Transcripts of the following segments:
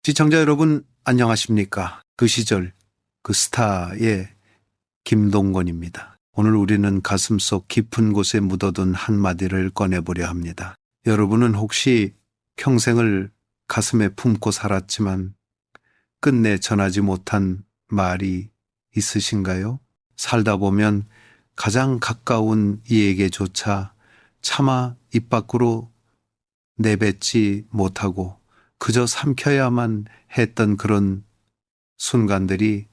시청자 여러분 안녕하십니까? 그 시절 그 스타의 김동건입니다. 오늘 우리는 가슴속 깊은 곳에 묻어둔 한마디를 꺼내보려 합니다. 여러분은 혹시 평생을 가슴에 품고 살았지만 끝내 전하지 못한 말이 있으신가요? 살다 보면 가장 가까운 이에게조차 차마 입 밖으로 내뱉지 못하고 그저 삼켜야만 했던 그런 순간들이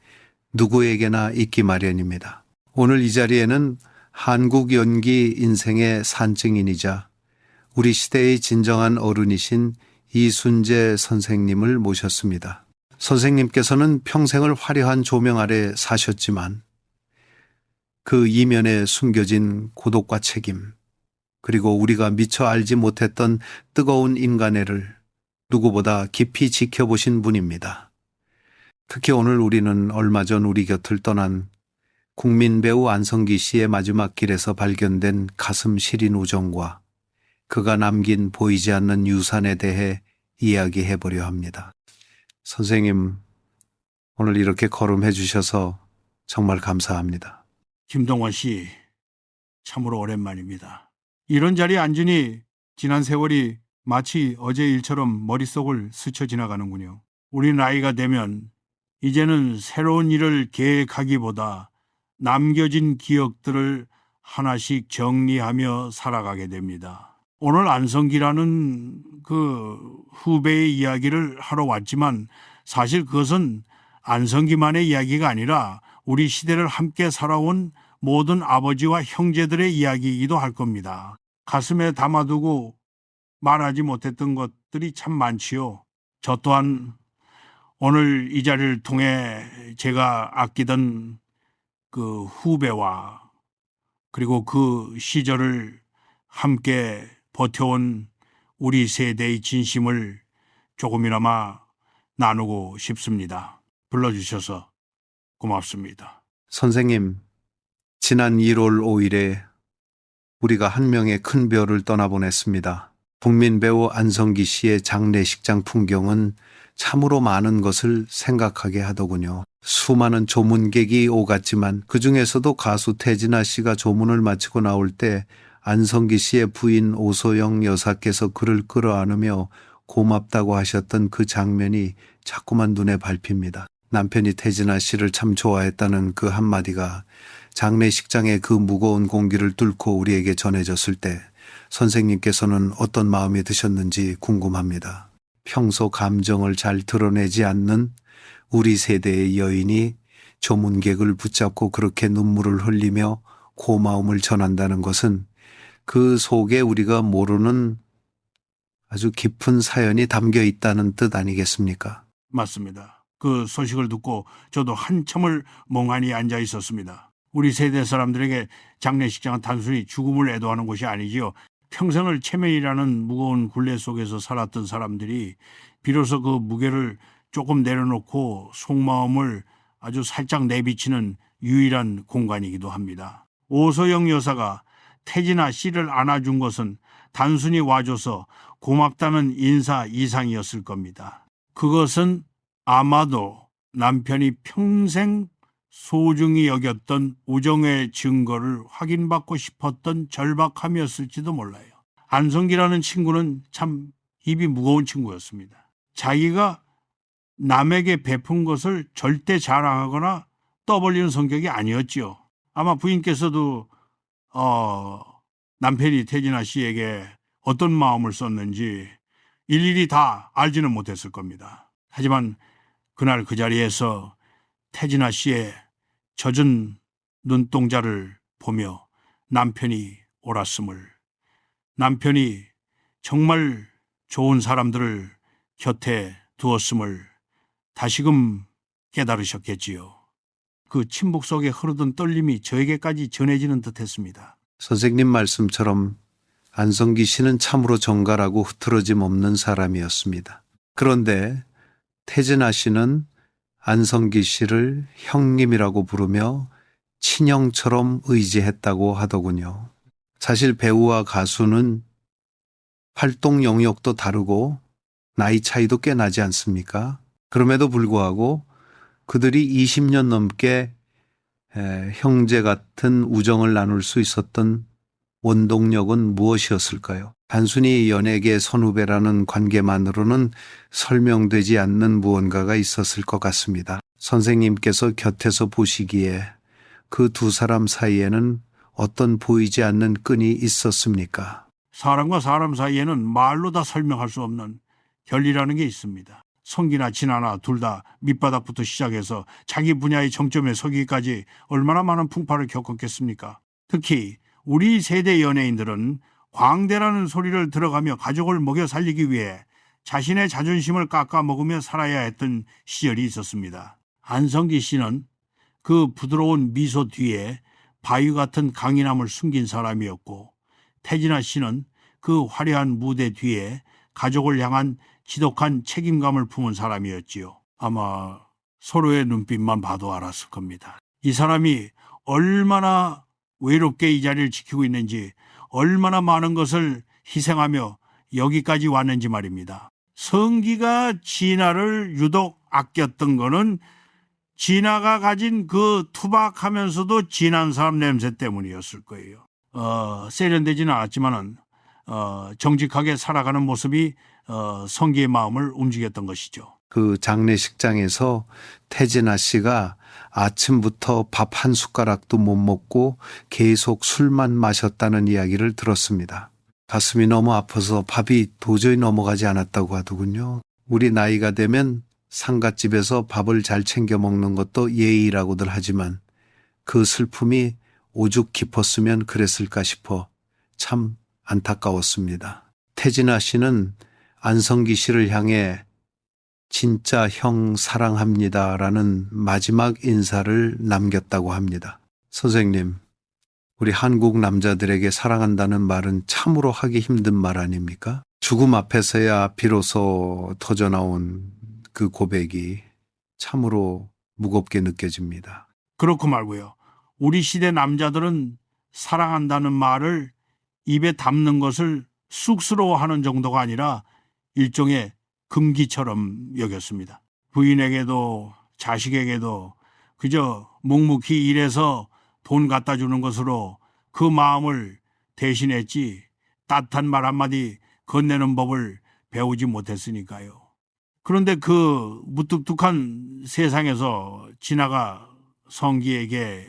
누구에게나 있기 마련입니다. 오늘 이 자리에는 한국 연기 인생의 산증인이자 우리 시대의 진정한 어른이신 이순재 선생님을 모셨습니다. 선생님께서는 평생을 화려한 조명 아래 사셨지만 그 이면에 숨겨진 고독과 책임, 그리고 우리가 미처 알지 못했던 뜨거운 인간애를 누구보다 깊이 지켜보신 분입니다. 특히 오늘 우리는 얼마 전 우리 곁을 떠난 국민 배우 안성기 씨의 마지막 길에서 발견된 가슴 시린 우정과 그가 남긴 보이지 않는 유산에 대해 이야기해 보려 합니다. 선생님, 오늘 이렇게 거름해 주셔서 정말 감사합니다. 김동원 씨, 참으로 오랜만입니다. 이런 자리에 앉으니 지난 세월이 마치 어제 일처럼 머릿속을 스쳐 지나가는군요. 우리 나이가 되면 이제는 새로운 일을 계획하기보다 남겨진 기억들을 하나씩 정리하며 살아가게 됩니다. 오늘 안성기라는 그 후배의 이야기를 하러 왔지만 사실 그것은 안성기만의 이야기가 아니라 우리 시대를 함께 살아온 모든 아버지와 형제들의 이야기이기도 할 겁니다. 가슴에 담아두고 말하지 못했던 것들이 참 많지요. 저 또한 오늘 이 자리를 통해 제가 아끼던 그 후배와 그리고 그 시절을 함께 버텨온 우리 세대의 진심을 조금이나마 나누고 싶습니다. 불러주셔서 고맙습니다. 선생님, 지난 1월 5일에 우리가 한 명의 큰 별을 떠나보냈습니다. 국민 배우 안성기 씨의 장례식장 풍경은 참으로 많은 것을 생각하게 하더군요. 수많은 조문객이 오갔지만 그 중에서도 가수 태진아 씨가 조문을 마치고 나올 때 안성기 씨의 부인 오소영 여사께서 그를 끌어안으며 고맙다고 하셨던 그 장면이 자꾸만 눈에 밟힙니다. 남편이 태진아 씨를 참 좋아했다는 그 한마디가 장례식장의 그 무거운 공기를 뚫고 우리에게 전해졌을 때 선생님께서는 어떤 마음이 드셨는지 궁금합니다. 평소 감정을 잘 드러내지 않는 우리 세대의 여인이 조문객을 붙잡고 그렇게 눈물을 흘리며 고마움을 전한다는 것은 그 속에 우리가 모르는 아주 깊은 사연이 담겨 있다는 뜻 아니겠습니까? 맞습니다. 그 소식을 듣고 저도 한참을 멍하니 앉아 있었습니다. 우리 세대 사람들에게 장례식장은 단순히 죽음을 애도하는 곳이 아니지요. 평생을 체면이라는 무거운 굴레 속에서 살았던 사람들이 비로소 그 무게를 조금 내려놓고 속마음을 아주 살짝 내비치는 유일한 공간이기도 합니다. 오소영 여사가 태진아 씨를 안아준 것은 단순히 와줘서 고맙다는 인사 이상이었을 겁니다. 그것은 아마도 남편이 평생 소중히 여겼던 우정의 증거를 확인받고 싶었던 절박함이었을지도 몰라요. 안성기라는 친구는 참 입이 무거운 친구였습니다. 자기가 남에게 베푼 것을 절대 자랑하거나 떠벌리는 성격이 아니었지요. 아마 부인께서도 남편이 태진아 씨에게 어떤 마음을 썼는지 일일이 다 알지는 못했을 겁니다. 하지만 그날 그 자리에서 태진아 씨의 젖은 눈동자를 보며 남편이 옳았음을, 남편이 정말 좋은 사람들을 곁에 두었음을 다시금 깨달으셨겠지요. 그 침묵 속에 흐르던 떨림이 저에게까지 전해지는 듯했습니다. 선생님 말씀처럼 안성기 씨는 참으로 정갈하고 흐트러짐 없는 사람이었습니다. 그런데 태진아 씨는 안성기 씨를 형님이라고 부르며 친형처럼 의지했다고 하더군요. 사실 배우와 가수는 활동 영역도 다르고 나이 차이도 꽤 나지 않습니까? 그럼에도 불구하고 그들이 20년 넘게 형제 같은 우정을 나눌 수 있었던 원동력은 무엇이었을까요? 단순히 연예계 선후배라는 관계만으로는 설명되지 않는 무언가가 있었을 것 같습니다. 선생님께서 곁에서 보시기에 그 두 사람 사이에는 어떤 보이지 않는 끈이 있었습니까? 사람과 사람 사이에는 말로 다 설명할 수 없는 결이라는 게 있습니다. 성기나 진아나 둘 다 밑바닥부터 시작해서 자기 분야의 정점에 서기까지 얼마나 많은 풍파를 겪었겠습니까? 특히 우리 세대 연예인들은 광대라는 소리를 들어가며 가족을 먹여 살리기 위해 자신의 자존심을 깎아 먹으며 살아야 했던 시절이 있었습니다. 안성기 씨는 그 부드러운 미소 뒤에 바위 같은 강인함을 숨긴 사람이었고, 태진아 씨는 그 화려한 무대 뒤에 가족을 향한 지독한 책임감을 품은 사람이었지요. 아마 서로의 눈빛만 봐도 알았을 겁니다. 이 사람이 얼마나 외롭게 이 자리를 지키고 있는지, 얼마나 많은 것을 희생하며 여기까지 왔는지 말입니다. 성기가 진아를 유독 아꼈던 거는 진아가 가진 그 투박하면서도 진한 사람 냄새 때문이었을 거예요. 세련되지는 않았지만은 정직하게 살아가는 모습이 성기의 마음을 움직였던 것이죠. 그 장례식장에서 태진아 씨가 아침부터 밥 한 숟가락도 못 먹고 계속 술만 마셨다는 이야기를 들었습니다. 가슴이 너무 아파서 밥이 도저히 넘어가지 않았다고 하더군요. 우리 나이가 되면 상갓집에서 밥을 잘 챙겨 먹는 것도 예의라고들 하지만 그 슬픔이 오죽 깊었으면 그랬을까 싶어 참 안타까웠습니다. 태진아 씨는 안성기 씨를 향해 진짜 형 사랑합니다라는 마지막 인사를 남겼다고 합니다. 선생님, 우리 한국 남자들에게 사랑한다는 말은 참으로 하기 힘든 말 아닙니까? 죽음 앞에서야 비로소 터져나온 그 고백이 참으로 무겁게 느껴집니다. 그렇고 말고요. 우리 시대 남자들은 사랑한다는 말을 입에 담는 것을 쑥스러워하는 정도가 아니라 일종의 금기처럼 여겼습니다. 부인에게도 자식에게도 그저 묵묵히 일해서 돈 갖다 주는 것으로 그 마음을 대신했지 따뜻한 말 한마디 건네는 법을 배우지 못했으니까요. 그런데 그 무뚝뚝한 세상에서 진아가 성기에게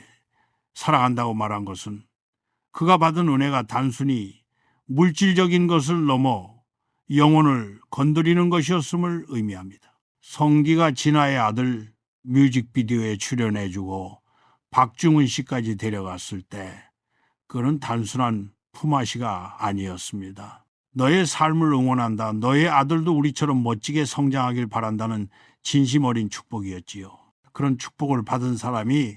사랑한다고 말한 것은 그가 받은 은혜가 단순히 물질적인 것을 넘어 영혼을 건드리는 것이었음을 의미합니다. 성기가 진아의 아들 뮤직비디오에 출연해주고 박중훈 씨까지 데려갔을 때 그는 단순한 품앗이가 아니었습니다. 너의 삶을 응원한다. 너의 아들도 우리처럼 멋지게 성장하길 바란다는 진심 어린 축복이었지요. 그런 축복을 받은 사람이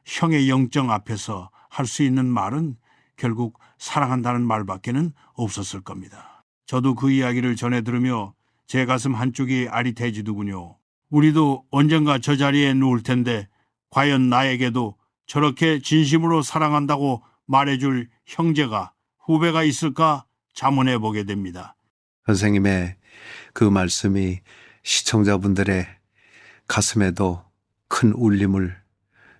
형의 영정 앞에서 할 수 있는 말은 결국 사랑한다는 말밖에는 없었을 겁니다. 저도 그 이야기를 전해 들으며 제 가슴 한쪽이 아릿해지더군요. 우리도 언젠가 저 자리에 누울 텐데 과연 나에게도 저렇게 진심으로 사랑한다고 말해줄 형제가, 후배가 있을까 자문해 보게 됩니다. 선생님의 그 말씀이 시청자분들의 가슴에도 큰 울림을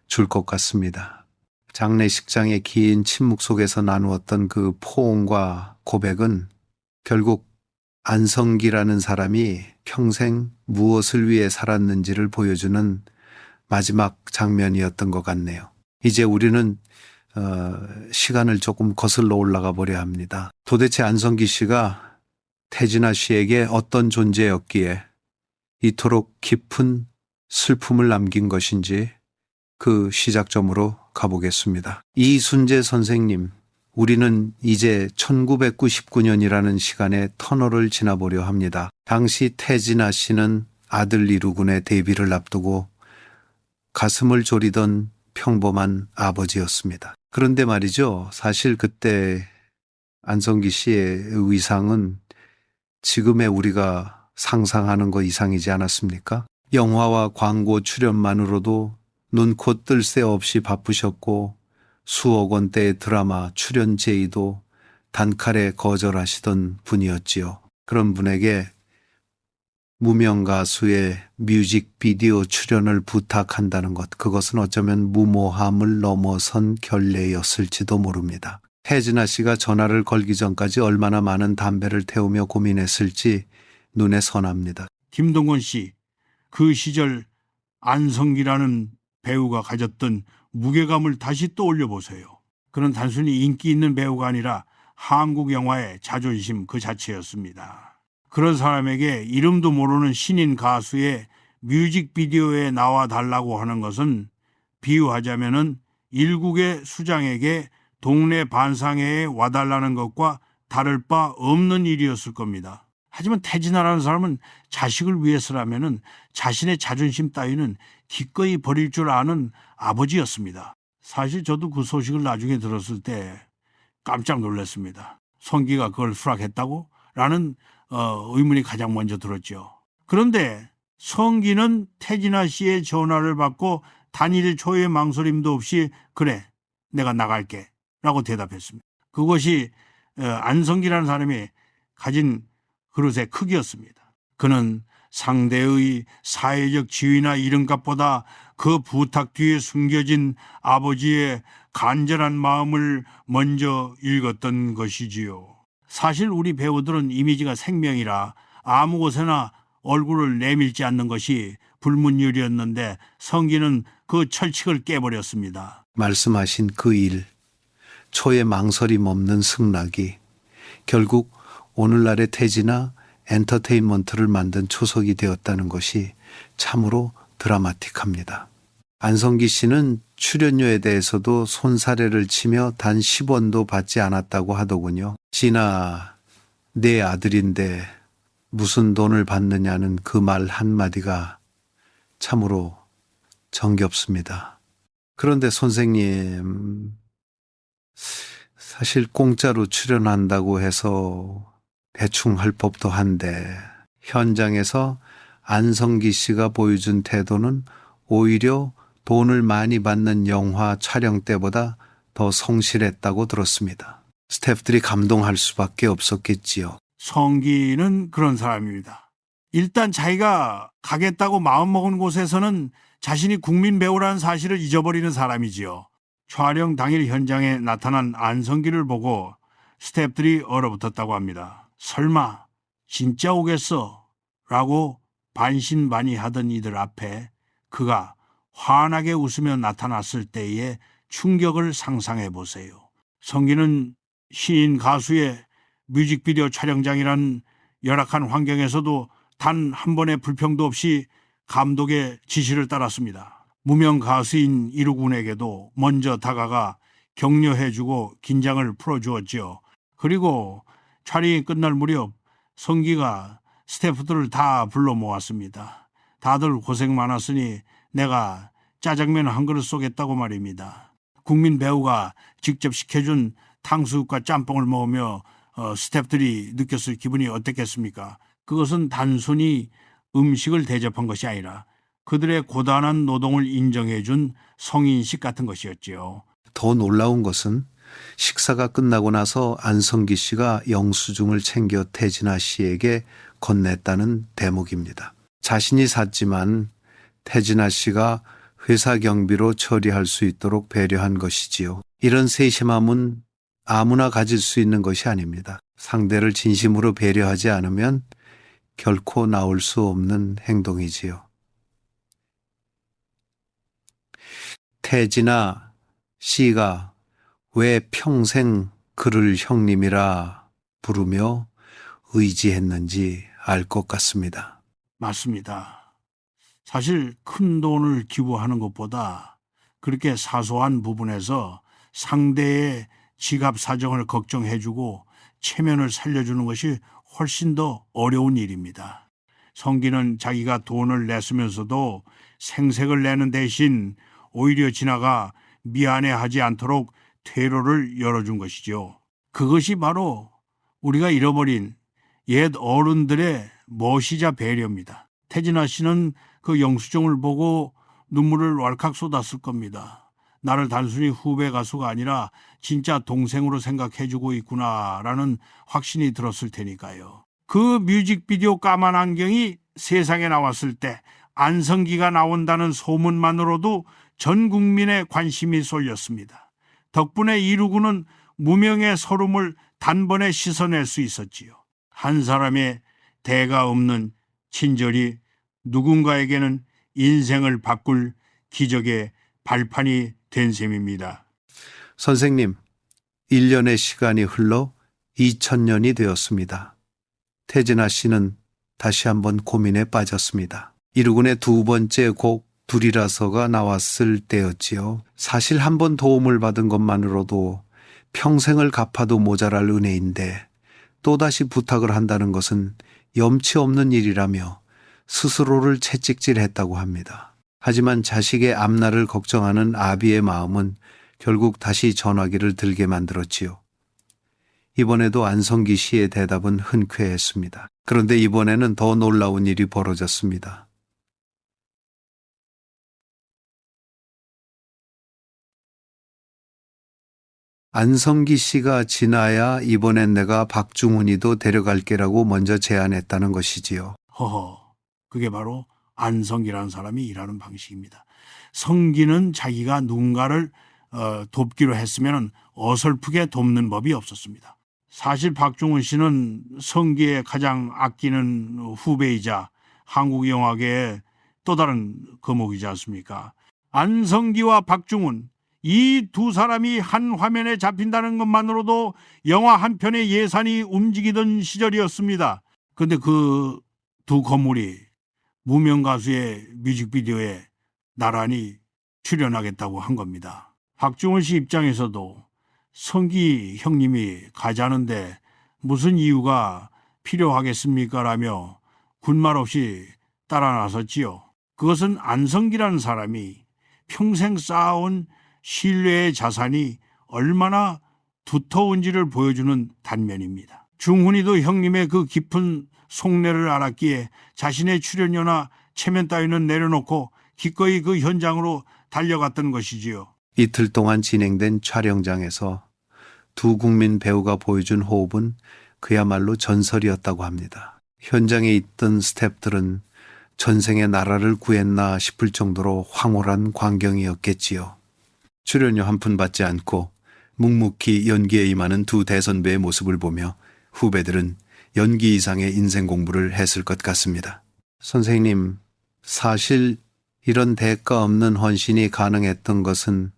줄 것 같습니다. 장례식장의 긴 침묵 속에서 나누었던 그 포옹과 고백은 결국 안성기라는 사람이 평생 무엇을 위해 살았는지를 보여주는 마지막 장면이었던 것 같네요. 이제 우리는 시간을 조금 거슬러 올라가 보려 합니다. 도대체 안성기 씨가 태진아 씨에게 어떤 존재였기에 이토록 깊은 슬픔을 남긴 것인지 그 시작점으로 가보겠습니다. 이순재 선생님, 우리는 이제 1999년이라는 시간의 터널을 지나보려 합니다. 당시 태진아 씨는 아들 이루군의 데뷔를 앞두고 가슴을 졸이던 평범한 아버지였습니다. 그런데 말이죠. 사실 그때 안성기 씨의 위상은 지금의 우리가 상상하는 것 이상이지 않았습니까? 영화와 광고 출연만으로도 눈코 뜰 새 없이 바쁘셨고 수억 원대의 드라마 출연 제의도 단칼에 거절하시던 분이었지요. 그런 분에게 무명 가수의 뮤직비디오 출연을 부탁한다는 것, 그것은 어쩌면 무모함을 넘어선 결례였을지도 모릅니다. 태진아 씨가 전화를 걸기 전까지 얼마나 많은 담배를 태우며 고민했을지 눈에 선합니다. 김동건 씨, 그 시절 안성기라는 배우가 가졌던 무게감을 다시 떠올려 보세요. 그는 단순히 인기 있는 배우가 아니라 한국 영화의 자존심 그 자체였습니다. 그런 사람에게 이름도 모르는 신인 가수의 뮤직비디오에 나와 달라고 하는 것은 비유하자면은 일국의 수장에게 동네 반상회에 와달라는 것과 다를 바 없는 일이었을 겁니다. 하지만 태진아라는 사람은 자식을 위해서라면은 자신의 자존심 따위는 기꺼이 버릴 줄 아는 아버지였습니다. 사실 저도 그 소식을 나중에 들었을 때 깜짝 놀랐습니다. 성기가 그걸 수락했다고? 라는 의문이 가장 먼저 들었죠. 그런데 성기는 태진아 씨의 전화를 받고 단일 초의 망설임도 없이 그래, 내가 나갈게 라고 대답했습니다. 그것이 안성기라는 사람이 가진 그릇의 크기였습니다. 그는 상대의 사회적 지위나 이름값보다 그 부탁 뒤에 숨겨진 아버지의 간절한 마음을 먼저 읽었던 것이지요. 사실 우리 배우들은 이미지가 생명이라 아무 곳에나 얼굴을 내밀지 않는 것이 불문율이었는데 성기는 그 철칙을 깨버렸습니다. 말씀하신 그 일, 초의 망설임 없는 승낙이 결국 오늘날의 태진아 엔터테인먼트를 만든 초석이 되었다는 것이 참으로 드라마틱합니다. 안성기 씨는 출연료에 대해서도 손사래를 치며 단 10원도 받지 않았다고 하더군요. 진아, 내 아들인데 무슨 돈을 받느냐는 그 말 한마디가 참으로 정겹습니다. 그런데 선생님, 사실 공짜로 출연한다고 해서 대충 할 법도 한데 현장에서 안성기 씨가 보여준 태도는 오히려 돈을 많이 받는 영화 촬영 때보다 더 성실했다고 들었습니다. 스태프들이 감동할 수밖에 없었겠지요. 성기는 그런 사람입니다. 일단 자기가 가겠다고 마음먹은 곳에서는 자신이 국민 배우라는 사실을 잊어버리는 사람이지요. 촬영 당일 현장에 나타난 안성기를 보고 스태프들이 얼어붙었다고 합니다. 설마 진짜 오겠어? 라고 반신반의하던 이들 앞에 그가 환하게 웃으며 나타났을 때의 충격을 상상해 보세요. 성기는 시인 가수의 뮤직비디오 촬영장이란 열악한 환경에서도 단 한 번의 불평도 없이 감독의 지시를 따랐습니다. 무명 가수인 이루군에게도 먼저 다가가 격려해주고 긴장을 풀어주었지요. 그리고 촬영이 끝날 무렵 성기가 스태프들을 다 불러 모았습니다. 다들 고생 많았으니 내가 짜장면 한 그릇 쏘겠다고 말입니다. 국민 배우가 직접 시켜준 탕수육과 짬뽕을 먹으며 스태프들이 느꼈을 기분이 어땠겠습니까? 그것은 단순히 음식을 대접한 것이 아니라 그들의 고단한 노동을 인정해준 성인식 같은 것이었지요. 더 놀라운 것은 식사가 끝나고 나서 안성기 씨가 영수증을 챙겨 태진아 씨에게 건넸다는 대목입니다. 자신이 샀지만 태진아 씨가 회사 경비로 처리할 수 있도록 배려한 것이지요. 이런 세심함은 아무나 가질 수 있는 것이 아닙니다. 상대를 진심으로 배려하지 않으면 결코 나올 수 없는 행동이지요. 태진아 씨가 왜 평생 그를 형님이라 부르며 의지했는지 알 것 같습니다. 맞습니다. 사실 큰 돈을 기부하는 것보다 그렇게 사소한 부분에서 상대의 지갑 사정을 걱정해주고 체면을 살려주는 것이 훨씬 더 어려운 일입니다. 성기는 자기가 돈을 냈으면서도 생색을 내는 대신 오히려 진아가 미안해하지 않도록 퇴로를 열어준 것이죠. 그것이 바로 우리가 잃어버린 옛 어른들의 멋이자 배려입니다. 태진아 씨는 그 영수증을 보고 눈물을 왈칵 쏟았을 겁니다. 나를 단순히 후배 가수가 아니라 진짜 동생으로 생각해주고 있구나라는 확신이 들었을 테니까요. 그 뮤직비디오 까만 안경이 세상에 나왔을 때 안성기가 나온다는 소문만으로도 전 국민의 관심이 쏠렸습니다. 덕분에 이루구는 무명의 서름을 단번에 씻어낼 수 있었지요. 한 사람의 대가 없는 친절이 누군가에게는 인생을 바꿀 기적의 발판이 된 셈입니다. 선생님, 1년의 시간이 흘러 2000년이 되었습니다. 태진아 씨는 다시 한번 고민에 빠졌습니다. 이루군의 두 번째 곡 둘이라서가 나왔을 때였지요. 사실 한 번 도움을 받은 것만으로도 평생을 갚아도 모자랄 은혜인데 또다시 부탁을 한다는 것은 염치 없는 일이라며 스스로를 채찍질했다고 합니다. 하지만 자식의 앞날을 걱정하는 아비의 마음은 결국 다시 전화기를 들게 만들었지요. 이번에도 안성기 씨의 대답은 흔쾌했습니다. 그런데 이번에는 더 놀라운 일이 벌어졌습니다. 안성기 씨가 지나야 이번엔 내가 박중훈이도 데려갈게라고 먼저 제안했다는 것이지요. 허허, 그게 바로 안성기라는 사람이 일하는 방식입니다. 성기는 자기가 누군가를 돕기로 했으면 어설프게 돕는 법이 없었습니다. 사실 박중훈 씨는 성기의 가장 아끼는 후배이자 한국 영화계의 또 다른 거목이지 않습니까? 안성기와 박중훈, 이 두 사람이 한 화면에 잡힌다는 것만으로도 영화 한 편의 예산이 움직이던 시절이었습니다. 그런데 그 두 건물이 무명 가수의 뮤직비디오에 나란히 출연하겠다고 한 겁니다. 박중훈 씨 입장에서도 성기 형님이 가자는데 무슨 이유가 필요하겠습니까? 라며 군말 없이 따라 나섰지요. 그것은 안성기라는 사람이 평생 쌓아온 신뢰의 자산이 얼마나 두터운지를 보여주는 단면입니다. 중훈이도 형님의 그 깊은 속내를 알았기에 자신의 출연료나 체면 따위는 내려놓고 기꺼이 그 현장으로 달려갔던 것이지요. 이틀 동안 진행된 촬영장에서 두 국민 배우가 보여준 호흡은 그야말로 전설이었다고 합니다. 현장에 있던 스태프들은 전생에 나라를 구했나 싶을 정도로 황홀한 광경이었겠지요. 출연료 한 푼 받지 않고 묵묵히 연기에 임하는 두 대선배의 모습을 보며 후배들은 연기 이상의 인생 공부를 했을 것 같습니다. 선생님, 사실 이런 대가 없는 헌신이 가능했던 것은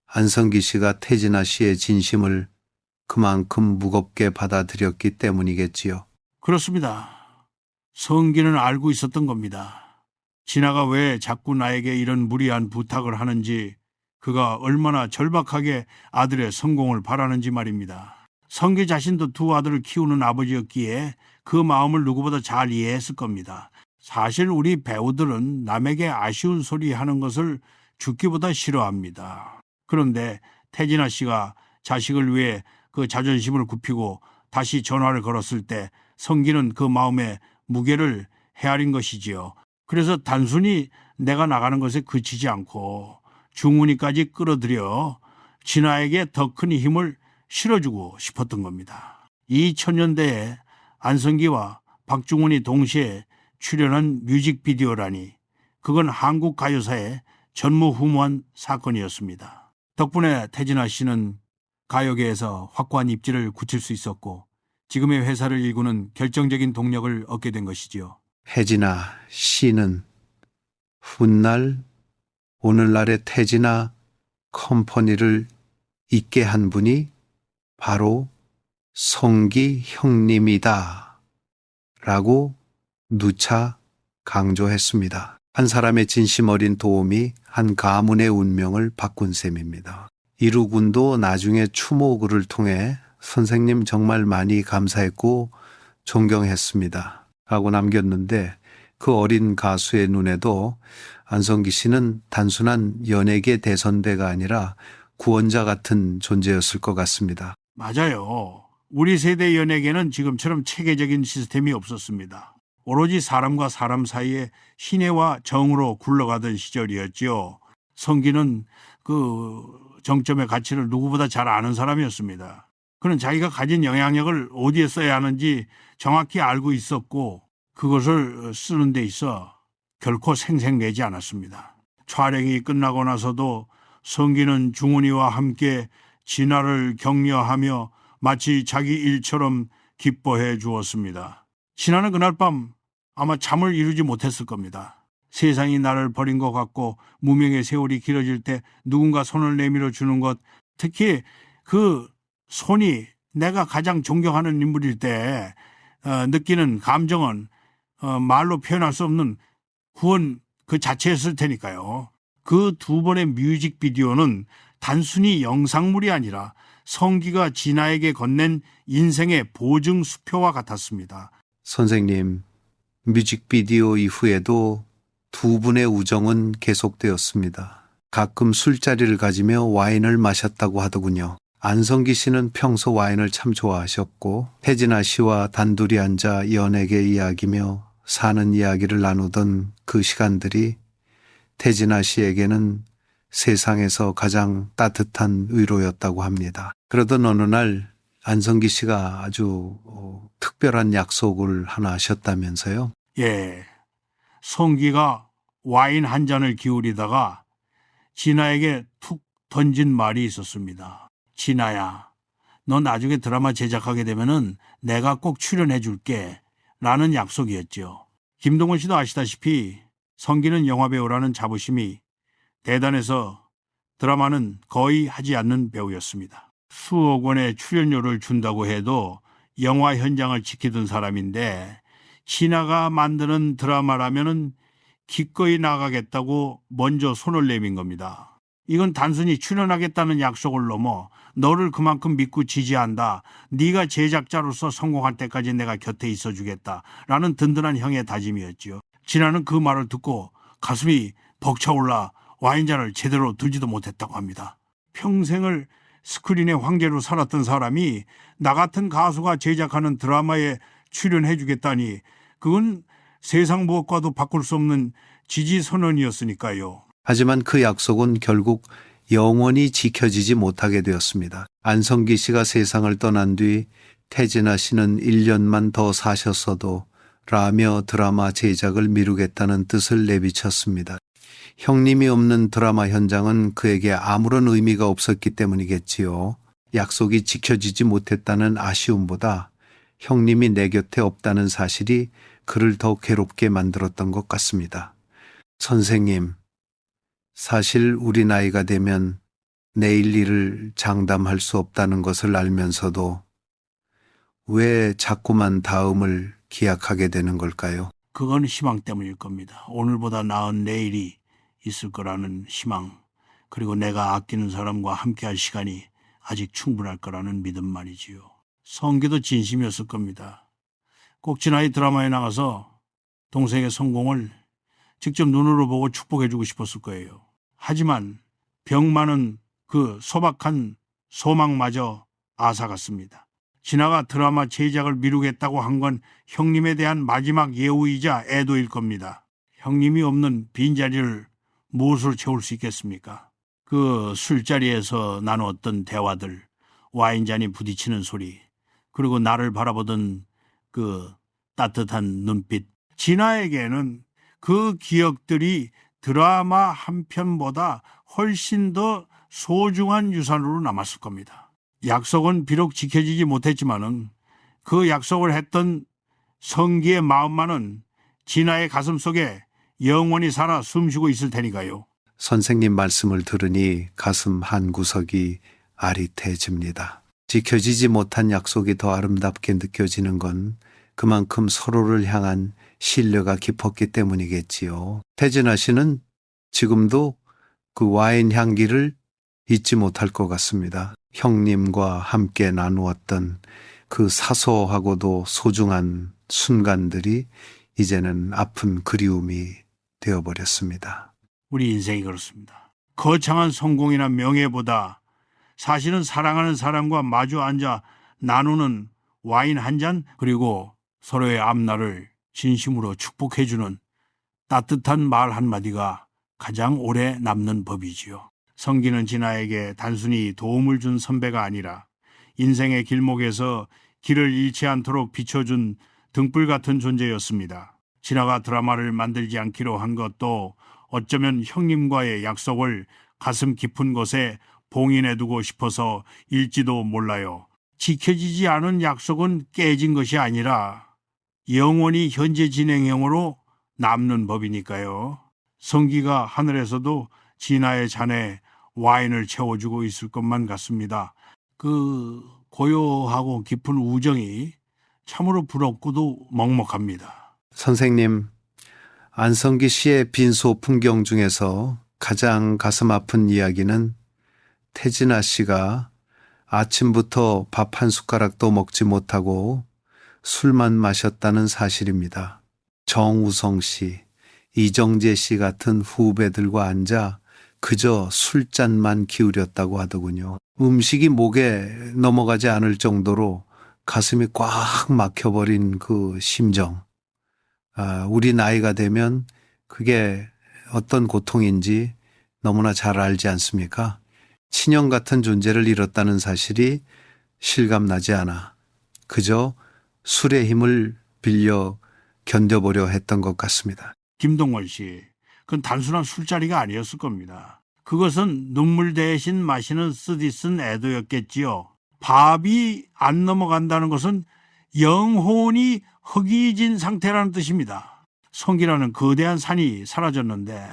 안성기 씨가 태진아 씨의 진심을 그만큼 무겁게 받아들였기 때문이겠지요. 그렇습니다. 성기는 알고 있었던 겁니다. 진아가 왜 자꾸 나에게 이런 무리한 부탁을 하는지, 그가 얼마나 절박하게 아들의 성공을 바라는지 말입니다. 성기 자신도 두 아들을 키우는 아버지였기에 그 마음을 누구보다 잘 이해했을 겁니다. 사실 우리 배우들은 남에게 아쉬운 소리 하는 것을 죽기보다 싫어합니다. 그런데 태진아 씨가 자식을 위해 그 자존심을 굽히고 다시 전화를 걸었을 때 성기는 그 마음의 무게를 헤아린 것이지요. 그래서 단순히 내가 나가는 것에 그치지 않고 중훈이까지 끌어들여 진아에게 더 큰 힘을 실어주고 싶었던 겁니다. 2000년대에 안성기와 박중훈이 동시에 출연한 뮤직비디오라니, 그건 한국 가요사의 전무후무한 사건이었습니다. 덕분에 태진아 씨는 가요계에서 확고한 입지를 굳힐 수 있었고 지금의 회사를 일구는 결정적인 동력을 얻게 된 것이지요. 혜진아 씨는 훗날 오늘날의 태진아 컴퍼니를 있게 한 분이 바로 성기 형님이다 라고 누차 강조했습니다. 한 사람의 진심 어린 도움이 한 가문의 운명을 바꾼 셈입니다. 이루군도 나중에 추모 글을 통해 선생님 정말 많이 감사했고 존경했습니다 라고 남겼는데, 그 어린 가수의 눈에도 안성기 씨는 단순한 연예계 대선배가 아니라 구원자 같은 존재였을 것 같습니다. 맞아요. 우리 세대 연예계는 지금처럼 체계적인 시스템이 없었습니다. 오로지 사람과 사람 사이에 신뢰와 정으로 굴러가던 시절이었지요. 성기는 그 정점의 가치를 누구보다 잘 아는 사람이었습니다. 그는 자기가 가진 영향력을 어디에 써야 하는지 정확히 알고 있었고 그것을 쓰는 데 있어 결코 생색내지 않았습니다. 촬영이 끝나고 나서도 성기는 중훈이와 함께 진아를 격려하며 마치 자기 일처럼 기뻐해 주었습니다. 진아는 그날 밤 아마 잠을 이루지 못했을 겁니다. 세상이 나를 버린 것 같고 무명의 세월이 길어질 때 누군가 손을 내밀어 주는 것, 특히 그 손이 내가 가장 존경하는 인물일 때 느끼는 감정은 말로 표현할 수 없는 후원 그 자체였을 테니까요. 그 두 번의 뮤직비디오는 단순히 영상물이 아니라 성기가 진아에게 건넨 인생의 보증 수표와 같았습니다. 선생님, 뮤직비디오 이후에도 두 분의 우정은 계속되었습니다. 가끔 술자리를 가지며 와인을 마셨다고 하더군요. 안성기 씨는 평소 와인을 참 좋아하셨고 태진아 씨와 단둘이 앉아 연예계 이야기며 사는 이야기를 나누던 그 시간들이 태진아 씨에게는 세상에서 가장 따뜻한 위로였다고 합니다. 그러던 어느 날 안성기 씨가 아주 특별한 약속을 하나 하셨다면서요? 예, 성기가 와인 한 잔을 기울이다가 진아에게 툭 던진 말이 있었습니다. 진아야, 너 나중에 드라마 제작하게 되면은 내가 꼭 출연해 줄게 라는 약속이었죠. 김동원 씨도 아시다시피 성기는 영화배우라는 자부심이 대단해서 드라마는 거의 하지 않는 배우였습니다. 수억 원의 출연료를 준다고 해도 영화 현장을 지키던 사람인데 진아가 만드는 드라마라면은 기꺼이 나가겠다고 먼저 손을 내민 겁니다. 이건 단순히 출연하겠다는 약속을 넘어 너를 그만큼 믿고 지지한다. 네가 제작자로서 성공할 때까지 내가 곁에 있어주겠다라는 든든한 형의 다짐이었지요. 진아는 그 말을 듣고 가슴이 벅차올라 와인잔을 제대로 들지도 못했다고 합니다. 평생을 스크린의 황제로 살았던 사람이 나 같은 가수가 제작하는 드라마에 출연해주겠다니 그건 세상 무엇과도 바꿀 수 없는 지지 선언이었으니까요. 하지만 그 약속은 결국 영원히 지켜지지 못하게 되었습니다. 안성기 씨가 세상을 떠난 뒤 태진아 씨는 1년만 더 사셨어도 라며 드라마 제작을 미루겠다는 뜻을 내비쳤습니다. 형님이 없는 드라마 현장은 그에게 아무런 의미가 없었기 때문이겠지요. 약속이 지켜지지 못했다는 아쉬움보다 형님이 내 곁에 없다는 사실이 그를 더 괴롭게 만들었던 것 같습니다. 선생님, 사실 우리 나이가 되면 내일 일을 장담할 수 없다는 것을 알면서도 왜 자꾸만 다음을 기약하게 되는 걸까요? 그건 희망 때문일 겁니다. 오늘보다 나은 내일이 있을 거라는 희망, 그리고 내가 아끼는 사람과 함께할 시간이 아직 충분할 거라는 믿음 말이지요. 성기도 진심이었을 겁니다. 꼭 진아의 드라마에 나가서 동생의 성공을 직접 눈으로 보고 축복해주고 싶었을 거예요. 하지만 병 많은 그 소박한 소망마저 앗아갔습니다. 진아가 드라마 제작을 미루겠다고 한 건 형님에 대한 마지막 예우이자 애도일 겁니다. 형님이 없는 빈자리를 무엇으로 채울 수 있겠습니까? 그 술자리에서 나누었던 대화들, 와인잔이 부딪히는 소리, 그리고 나를 바라보던 그 따뜻한 눈빛. 진아에게는 그 기억들이 드라마 한 편보다 훨씬 더 소중한 유산으로 남았을 겁니다. 약속은 비록 지켜지지 못했지만은 그 약속을 했던 성기의 마음만은 진아의 가슴 속에 영원히 살아 숨쉬고 있을 테니까요. 선생님 말씀을 들으니 가슴 한 구석이 아릿해집니다. 지켜지지 못한 약속이 더 아름답게 느껴지는 건 그만큼 서로를 향한 신뢰가 깊었기 때문이겠지요. 태진아 씨는 지금도 그 와인 향기를 잊지 못할 것 같습니다. 형님과 함께 나누었던 그 사소하고도 소중한 순간들이 이제는 아픈 그리움이 되어버렸습니다. 우리 인생이 그렇습니다. 거창한 성공이나 명예보다 사실은 사랑하는 사람과 마주 앉아 나누는 와인 한 잔, 그리고 서로의 앞날을 진심으로 축복해주는 따뜻한 말 한마디가 가장 오래 남는 법이지요. 성기는 진아에게 단순히 도움을 준 선배가 아니라 인생의 길목에서 길을 잃지 않도록 비춰준 등불 같은 존재였습니다. 지나가 드라마를 만들지 않기로 한 것도 어쩌면 형님과의 약속을 가슴 깊은 곳에 봉인해두고 싶어서 일지도 몰라요. 지켜지지 않은 약속은 깨진 것이 아니라 영원히 현재 진행형으로 남는 법이니까요. 성기가 하늘에서도 진아의 잔에 와인을 채워주고 있을 것만 같습니다. 그 고요하고 깊은 우정이 참으로 부럽고도 먹먹합니다. 선생님, 안성기 씨의 빈소 풍경 중에서 가장 가슴 아픈 이야기는 태진아 씨가 아침부터 밥 한 숟가락도 먹지 못하고 술만 마셨다는 사실입니다. 정우성 씨, 이정재 씨 같은 후배들과 앉아 그저 술잔만 기울였다고 하더군요. 음식이 목에 넘어가지 않을 정도로 가슴이 꽉 막혀버린 그 심정. 우리 나이가 되면 그게 어떤 고통인지 너무나 잘 알지 않습니까? 친형 같은 존재를 잃었다는 사실이 실감나지 않아 그저 술의 힘을 빌려 견뎌보려 했던 것 같습니다. 김동월 씨, 그건 단순한 술자리가 아니었을 겁니다. 그것은 눈물 대신 마시는 쓰디쓴 애도였겠지요. 밥이 안 넘어간다는 것은 영혼이 허기진 상태라는 뜻입니다. 성기라는 거대한 산이 사라졌는데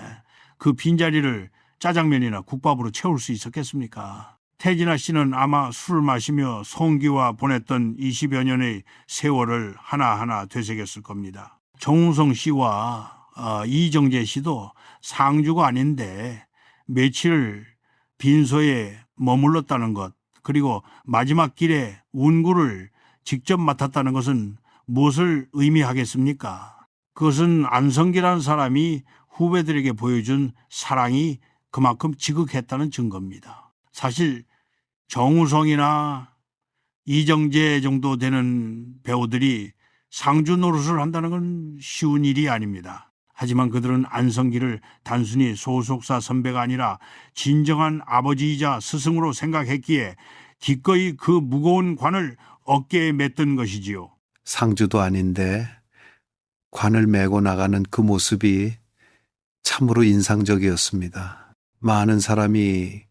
그 빈자리를 짜장면이나 국밥으로 채울 수 있었겠습니까? 태진아 씨는 아마 술을 마시며 성기와 보냈던 20여 년의 세월을 하나하나 되새겼을 겁니다. 정우성 씨와 이정재 씨도 상주가 아닌데 며칠 빈소에 머물렀다는 것, 그리고 마지막 길에 운구를 직접 맡았다는 것은 무엇을 의미하겠습니까? 그것은 안성기라는 사람이 후배들에게 보여준 사랑이 그만큼 지극했다는 증거입니다. 사실 정우성이나 이정재 정도 되는 배우들이 상주 노릇을 한다는 건 쉬운 일이 아닙니다. 하지만 그들은 안성기를 단순히 소속사 선배가 아니라 진정한 아버지이자 스승으로 생각했기에 기꺼이 그 무거운 관을 어깨에 맸던 것이지요. 상주도 아닌데 관을 메고 나가는 그 모습이 참으로 인상적이었습니다. 많은 사람이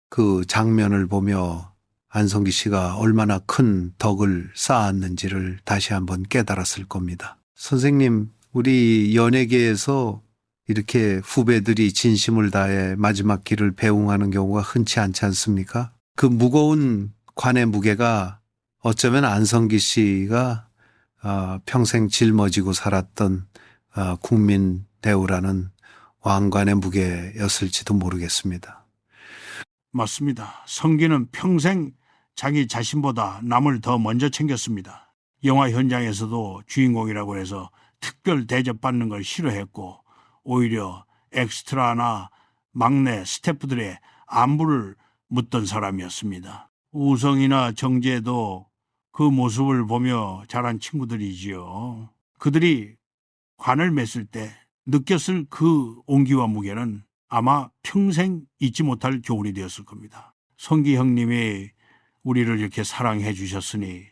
그 장면을 보며 안성기 씨가 얼마나 큰 덕을 쌓았는지를 다시 한번 깨달았을 겁니다. 선생님, 우리 연예계에서 이렇게 후배들이 진심을 다해 마지막 길을 배웅하는 경우가 흔치 않지 않습니까? 그 무거운 관의 무게가 어쩌면 안성기 씨가 평생 짊어지고 살았던 국민 배우라는 왕관의 무게였을지도 모르겠습니다. 맞습니다. 성기는 평생 자기 자신보다 남을 더 먼저 챙겼습니다. 영화 현장에서도 주인공이라고 해서 특별 대접받는 걸 싫어했고 오히려 엑스트라나 막내 스태프들의 안부를 묻던 사람이었습니다. 우성이나 정재도 그 모습을 보며 자란 친구들이지요. 그들이 관을 맸을 때 느꼈을 그 온기와 무게는 아마 평생 잊지 못할 교훈이 되었을 겁니다. 성기 형님이 우리를 이렇게 사랑해 주셨으니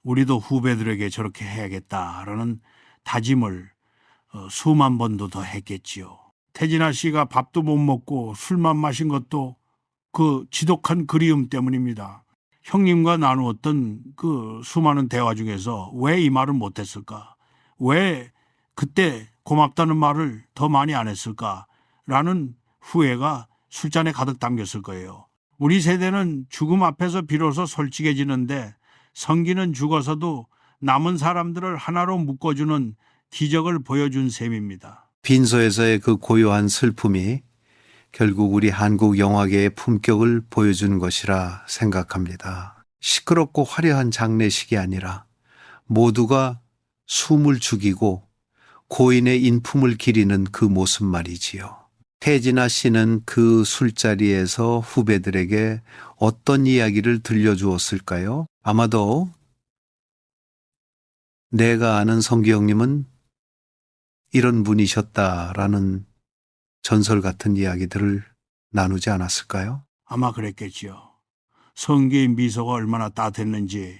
우리도 후배들에게 저렇게 해야겠다라는 다짐을 수만 번도 더 했겠지요. 태진아 씨가 밥도 못 먹고 술만 마신 것도 그 지독한 그리움 때문입니다. 형님과 나누었던 그 수많은 대화 중에서 왜 이 말을 못했을까? 왜 그때 고맙다는 말을 더 많이 안 했을까라는 후회가 술잔에 가득 담겼을 거예요. 우리 세대는 죽음 앞에서 비로소 솔직해지는데 성기는 죽어서도 남은 사람들을 하나로 묶어주는 기적을 보여준 셈입니다. 빈소에서의 그 고요한 슬픔이 결국 우리 한국 영화계의 품격을 보여주는 것이라 생각합니다. 시끄럽고 화려한 장례식이 아니라 모두가 숨을 죽이고 고인의 인품을 기리는 그 모습 말이지요. 태진아 씨는 그 술자리에서 후배들에게 어떤 이야기를 들려주었을까요? 아마도 내가 아는 성기 형님은 이런 분이셨다라는 전설 같은 이야기들을 나누지 않았을까요? 아마 그랬겠지요. 성기의 미소가 얼마나 따뜻했는지,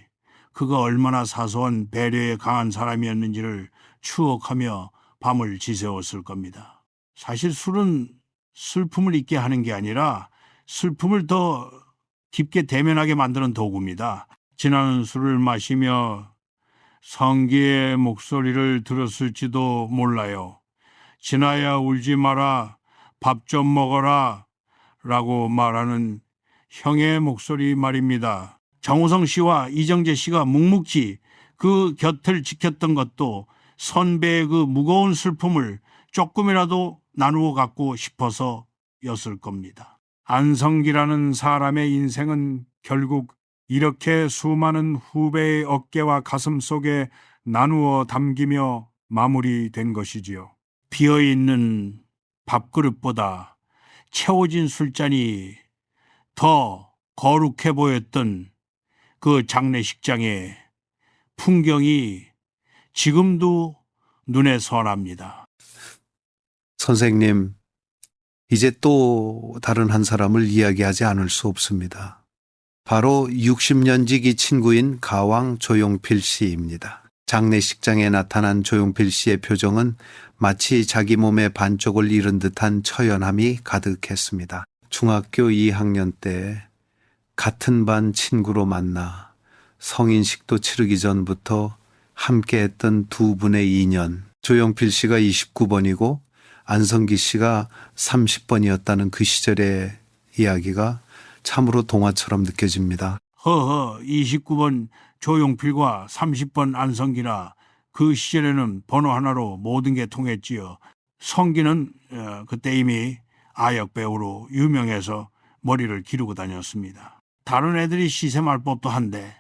그가 얼마나 사소한 배려에 강한 사람이었는지를 추억하며 밤을 지새웠을 겁니다. 사실 술은 슬픔을 잊게 하는 게 아니라 슬픔을 더 깊게 대면하게 만드는 도구입니다. 진한 술을 마시며 성기의 목소리를 들었을지도 몰라요. 진아야, 울지 마라, 밥 좀 먹어라 라고 말하는 형의 목소리 말입니다. 정우성 씨와 이정재 씨가 묵묵히 그 곁을 지켰던 것도 선배의 그 무거운 슬픔을 조금이라도 나누어 갖고 싶어서였을 겁니다. 안성기라는 사람의 인생은 결국 이렇게 수많은 후배의 어깨와 가슴 속에 나누어 담기며 마무리된 것이지요. 비어있는 밥그릇보다 채워진 술잔이 더 거룩해 보였던 그 장례식장의 풍경이 지금도 눈에 선합니다. 선생님, 이제 또 다른 한 사람을 이야기하지 않을 수 없습니다. 바로 60년 지기 친구인 가왕 조용필 씨입니다. 장례식장에 나타난 조용필 씨의 표정은 마치 자기 몸의 반쪽을 잃은 듯한 처연함이 가득했습니다. 중학교 2학년 때 같은 반 친구로 만나 성인식도 치르기 전부터 함께했던 두 분의 인연, 조용필 씨가 29번이고 안성기 씨가 30번이었다는 그 시절의 이야기가 참으로 동화처럼 느껴집니다. 허허, 29번 조용필과 30번 안성기나 그 시절에는 번호 하나로 모든 게 통했지요. 성기는 그때 이미 아역 배우로 유명해서 머리를 기르고 다녔습니다. 다른 애들이 시샘할 법도 한데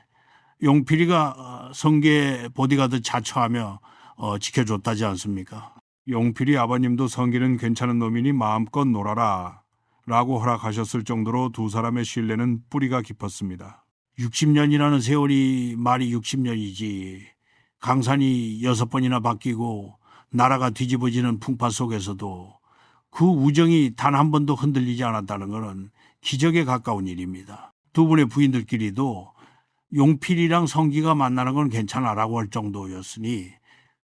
용필이가 성기의 보디가드 자처하며 지켜줬다지 않습니까? 용필이 아버님도 성기는 괜찮은 놈이니 마음껏 놀아라 라고 허락하셨을 정도로 두 사람의 신뢰는 뿌리가 깊었습니다. 60년이라는 세월이 말이 60년이지. 강산이 6번이나 바뀌고 나라가 뒤집어지는 풍파 속에서도 그 우정이 단 한 번도 흔들리지 않았다는 것은 기적에 가까운 일입니다. 두 분의 부인들끼리도 용필이랑 성기가 만나는 건 괜찮아라고 할 정도였으니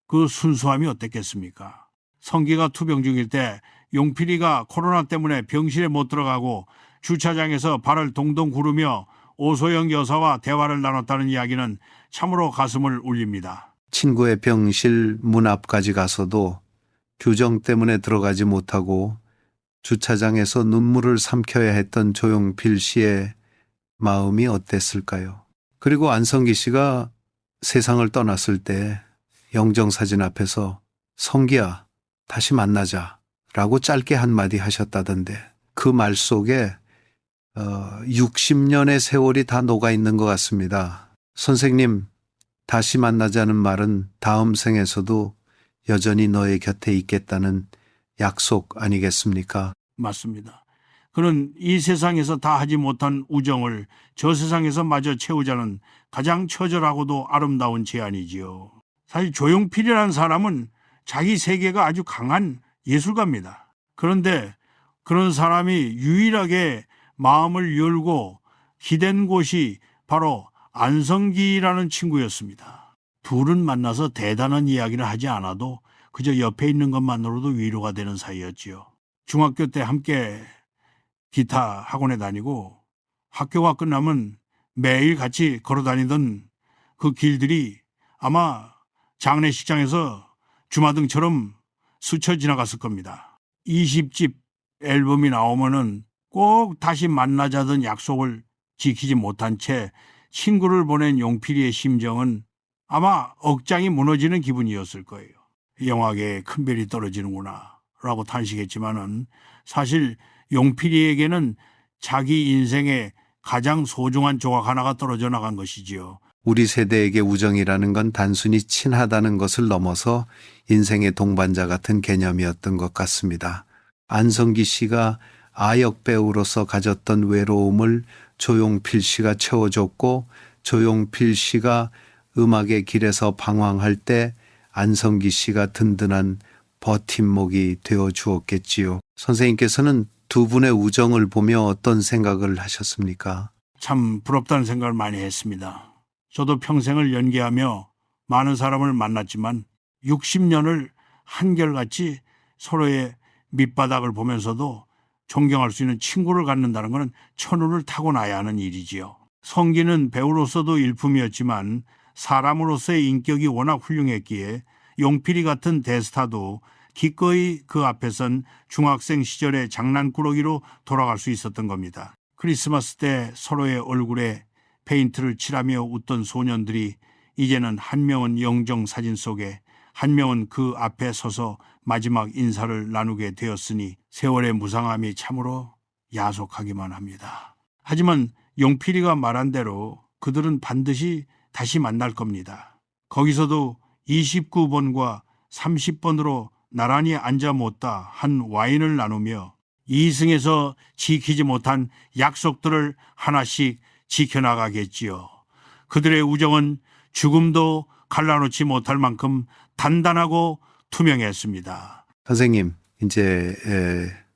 그 순수함이 어땠겠습니까? 성기가 투병 중일 때 용필이가 코로나 때문에 병실에 못 들어가고 주차장에서 발을 동동 구르며 오소영 여사와 대화를 나눴다는 이야기는 참으로 가슴을 울립니다. 친구의 병실 문 앞까지 가서도 규정 때문에 들어가지 못하고 주차장에서 눈물을 삼켜야 했던 조용필 씨의 마음이 어땠을까요? 그리고 안성기 씨가 세상을 떠났을 때 영정사진 앞에서 성기야, 다시 만나자 라고 짧게 한마디 하셨다던데 그 말 속에 60년의 세월이 다 녹아있는 것 같습니다. 선생님, 다시 만나자는 말은 다음 생에서도 여전히 너의 곁에 있겠다는 약속 아니겠습니까? 맞습니다. 그는 이 세상에서 다 하지 못한 우정을 저 세상에서 마저 채우자는 가장 처절하고도 아름다운 제안이지요. 사실 조용필이라는 사람은 자기 세계가 아주 강한 예술가입니다. 그런데 그런 사람이 유일하게 마음을 열고 기댄 곳이 바로 안성기라는 친구였습니다. 둘은 만나서 대단한 이야기를 하지 않아도 그저 옆에 있는 것만으로도 위로가 되는 사이였지요. 중학교 때 함께 기타 학원에 다니고 학교가 끝나면 매일 같이 걸어 다니던 그 길들이 아마 장례식장에서 주마등처럼 스쳐 지나갔을 겁니다. 20집 앨범이 나오면은 꼭 다시 만나자던 약속을 지키지 못한 채 친구를 보낸 용필이의 심정은 아마 억장이 무너지는 기분이었을 거예요. 영화계에 큰 별이 떨어지는구나 라고 탄식했지만은 사실 용필이에게는 자기 인생의 가장 소중한 조각 하나가 떨어져 나간 것이지요. 우리 세대에게 우정이라는 건 단순히 친하다는 것을 넘어서 인생의 동반자 같은 개념이었던 것 같습니다. 안성기 씨가 아역 배우로서 가졌던 외로움을 조용필 씨가 채워줬고 조용필 씨가 음악의 길에서 방황할 때 안성기 씨가 든든한 버팀목이 되어 주었겠지요. 선생님께서는 두 분의 우정을 보며 어떤 생각을 하셨습니까? 참 부럽다는 생각을 많이 했습니다. 저도 평생을 연기하며 많은 사람을 만났지만 60년을 한결같이 서로의 밑바닥을 보면서도 존경할 수 있는 친구를 갖는다는 것은 천운을 타고나야 하는 일이지요. 성기는 배우로서도 일품이었지만 사람으로서의 인격이 워낙 훌륭했기에 용필이 같은 대스타도 기꺼이 그 앞에선 중학생 시절의 장난꾸러기로 돌아갈 수 있었던 겁니다. 크리스마스 때 서로의 얼굴에 페인트를 칠하며 웃던 소년들이 이제는 한 명은 영정 사진 속에 한 명은 그 앞에 서서 마지막 인사를 나누게 되었으니 세월의 무상함이 참으로 야속하기만 합니다. 하지만 용필이가 말한 대로 그들은 반드시 다시 만날 겁니다. 거기서도 29번과 30번으로 나란히 앉아 못다 한 와인을 나누며 이승에서 지키지 못한 약속들을 하나씩 지켜나가겠지요. 그들의 우정은 죽음도 갈라놓지 못할 만큼 단단하고 투명했습니다. 선생님, 이제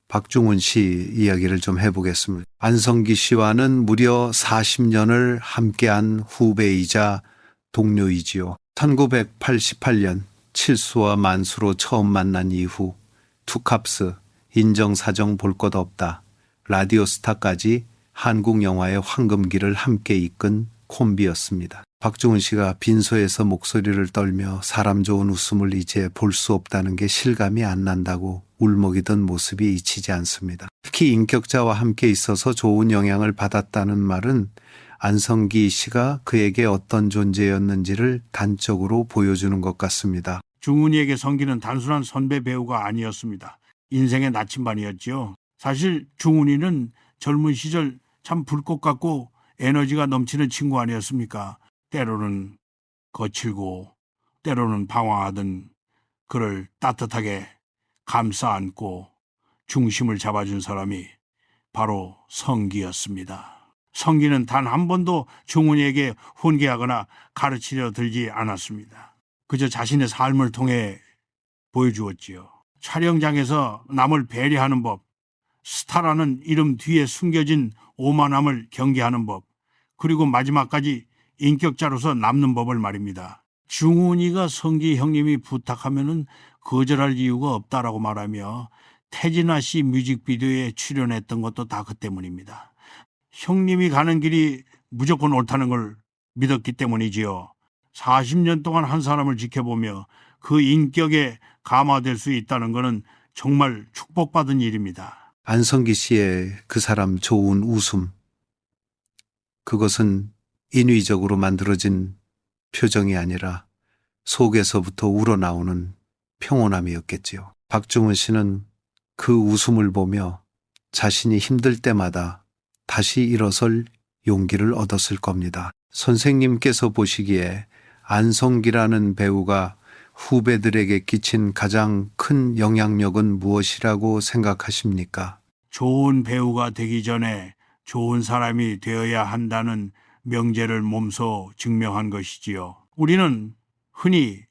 박중훈 씨 이야기를 좀 해보겠습니다. 안성기 씨와는 무려 40년을 함께한 후배이자 동료이지요. 1988년 칠수와 만수로 처음 만난 이후 투캅스, 인정사정 볼 것 없다, 라디오스타까지 한국 영화의 황금기를 함께 이끈 콤비였습니다. 박중훈 씨가 빈소에서 목소리를 떨며 사람 좋은 웃음을 이제 볼 수 없다는 게 실감이 안 난다고 울먹이던 모습이 잊히지 않습니다. 특히 인격자와 함께 있어서 좋은 영향을 받았다는 말은 안성기 씨가 그에게 어떤 존재였는지를 단적으로 보여주는 것 같습니다. 중훈이에게 성기는 단순한 선배 배우가 아니었습니다. 인생의 나침반이었지요. 사실 중훈이는 젊은 시절 참 불꽃 같고 에너지가 넘치는 친구 아니었습니까? 때로는 거칠고 때로는 방황하던 그를 따뜻하게 감싸 안고 중심을 잡아준 사람이 바로 성기였습니다. 성기는 단 한 번도 중훈이에게 훈계하거나 가르치려 들지 않았습니다. 그저 자신의 삶을 통해 보여주었지요. 촬영장에서 남을 배려하는 법, 스타라는 이름 뒤에 숨겨진 오만함을 경계하는 법, 그리고 마지막까지 인격자로서 남는 법을 말입니다. 중훈이가 성기 형님이 부탁하면은 거절할 이유가 없다라고 말하며 태진아 씨 뮤직비디오에 출연했던 것도 다 그 때문입니다. 형님이 가는 길이 무조건 옳다는 걸 믿었기 때문이지요. 40년 동안 한 사람을 지켜보며 그 인격에 감화될 수 있다는 것은 정말 축복받은 일입니다. 안성기 씨의 그 사람 좋은 웃음, 그것은 인위적으로 만들어진 표정이 아니라 속에서부터 우러나오는 평온함이었겠지요. 박중훈 씨는 그 웃음을 보며 자신이 힘들 때마다 다시 일어설 용기를 얻었을 겁니다. 선생님께서 보시기에 안성기라는 배우가 후배들에게 끼친 가장 큰 영향력은 무엇이라고 생각하십니까? 좋은 배우가 되기 전에 좋은 사람이 되어야 한다는 명제를 몸소 증명한 것이지요. 우리는 흔히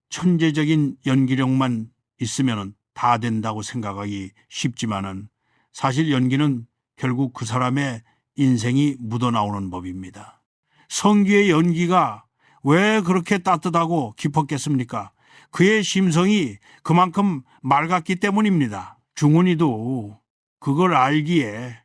천재적인 연기력만 있으면 다 된다고 생각하기 쉽지만은 사실 연기는 결국 그 사람의 인생이 묻어나오는 법입니다. 성기의 연기가 왜 그렇게 따뜻하고 깊었겠습니까? 그의 심성이 그만큼 맑았기 때문입니다. 중훈이도 그걸 알기에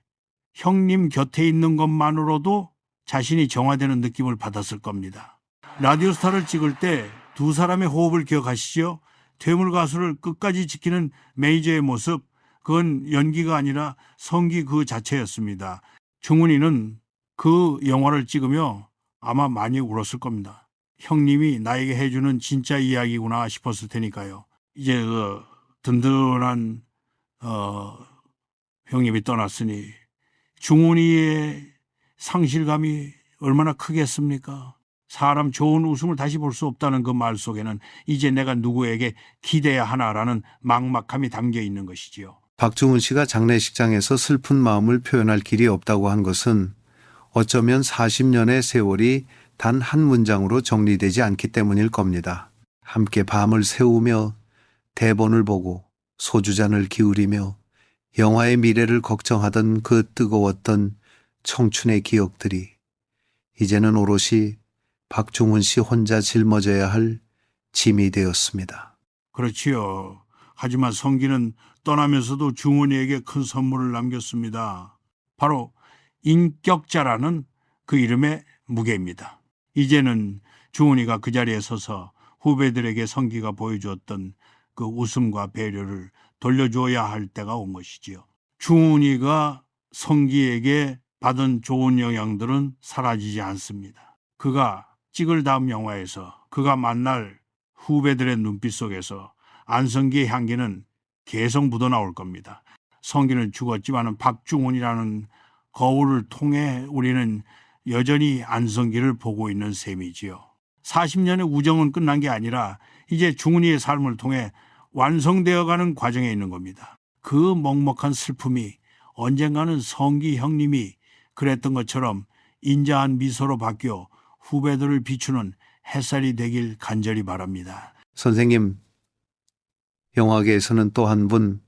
형님 곁에 있는 것만으로도 자신이 정화되는 느낌을 받았을 겁니다. 라디오스타를 찍을 때 두 사람의 호흡을 기억하시죠? 퇴물 가수를 끝까지 지키는 매니저의 모습, 그건 연기가 아니라 성기 그 자체였습니다. 중훈이는 그 영화를 찍으며 아마 많이 울었을 겁니다. 형님이 나에게 해주는 진짜 이야기구나 싶었을 테니까요. 이제 그 든든한 형님이 떠났으니 중훈이의 상실감이 얼마나 크겠습니까? 사람 좋은 웃음을 다시 볼 수 없다는 그 말 속에는 이제 내가 누구에게 기대야 하나라는 막막함이 담겨 있는 것이지요. 박중훈 씨가 장례식장에서 슬픈 마음을 표현할 길이 없다고 한 것은 어쩌면 40년의 세월이 단 한 문장으로 정리되지 않기 때문일 겁니다. 함께 밤을 새우며 대본을 보고 소주잔을 기울이며 영화의 미래를 걱정하던 그 뜨거웠던 청춘의 기억들이 이제는 오롯이 박중훈 씨 혼자 짊어져야 할 짐이 되었습니다. 그렇지요. 하지만 성기는 떠나면서도 중훈이에게 큰 선물을 남겼습니다. 바로 인격자라는 그 이름의 무게입니다. 이제는 중훈이가 그 자리에 서서 후배들에게 성기가 보여주었던 그 웃음과 배려를 돌려줘야 할 때가 온 것이지요. 중훈이가 성기에게 받은 좋은 영향들은 사라지지 않습니다. 그가 찍을 다음 영화에서 그가 만날 후배들의 눈빛 속에서 안성기의 향기는 계속 묻어나올 겁니다. 성기는 죽었지만 박중훈이라는 거울을 통해 우리는 여전히 안성기를 보고 있는 셈이지요. 40년의 우정은 끝난 게 아니라 이제 중훈이의 삶을 통해 완성되어가는 과정에 있는 겁니다. 그 먹먹한 슬픔이 언젠가는 성기 형님이 그랬던 것처럼 인자한 미소로 바뀌어 후배들을 비추는 햇살이 되길 간절히 바랍니다. 선생님, 영화계에서는 또 한 분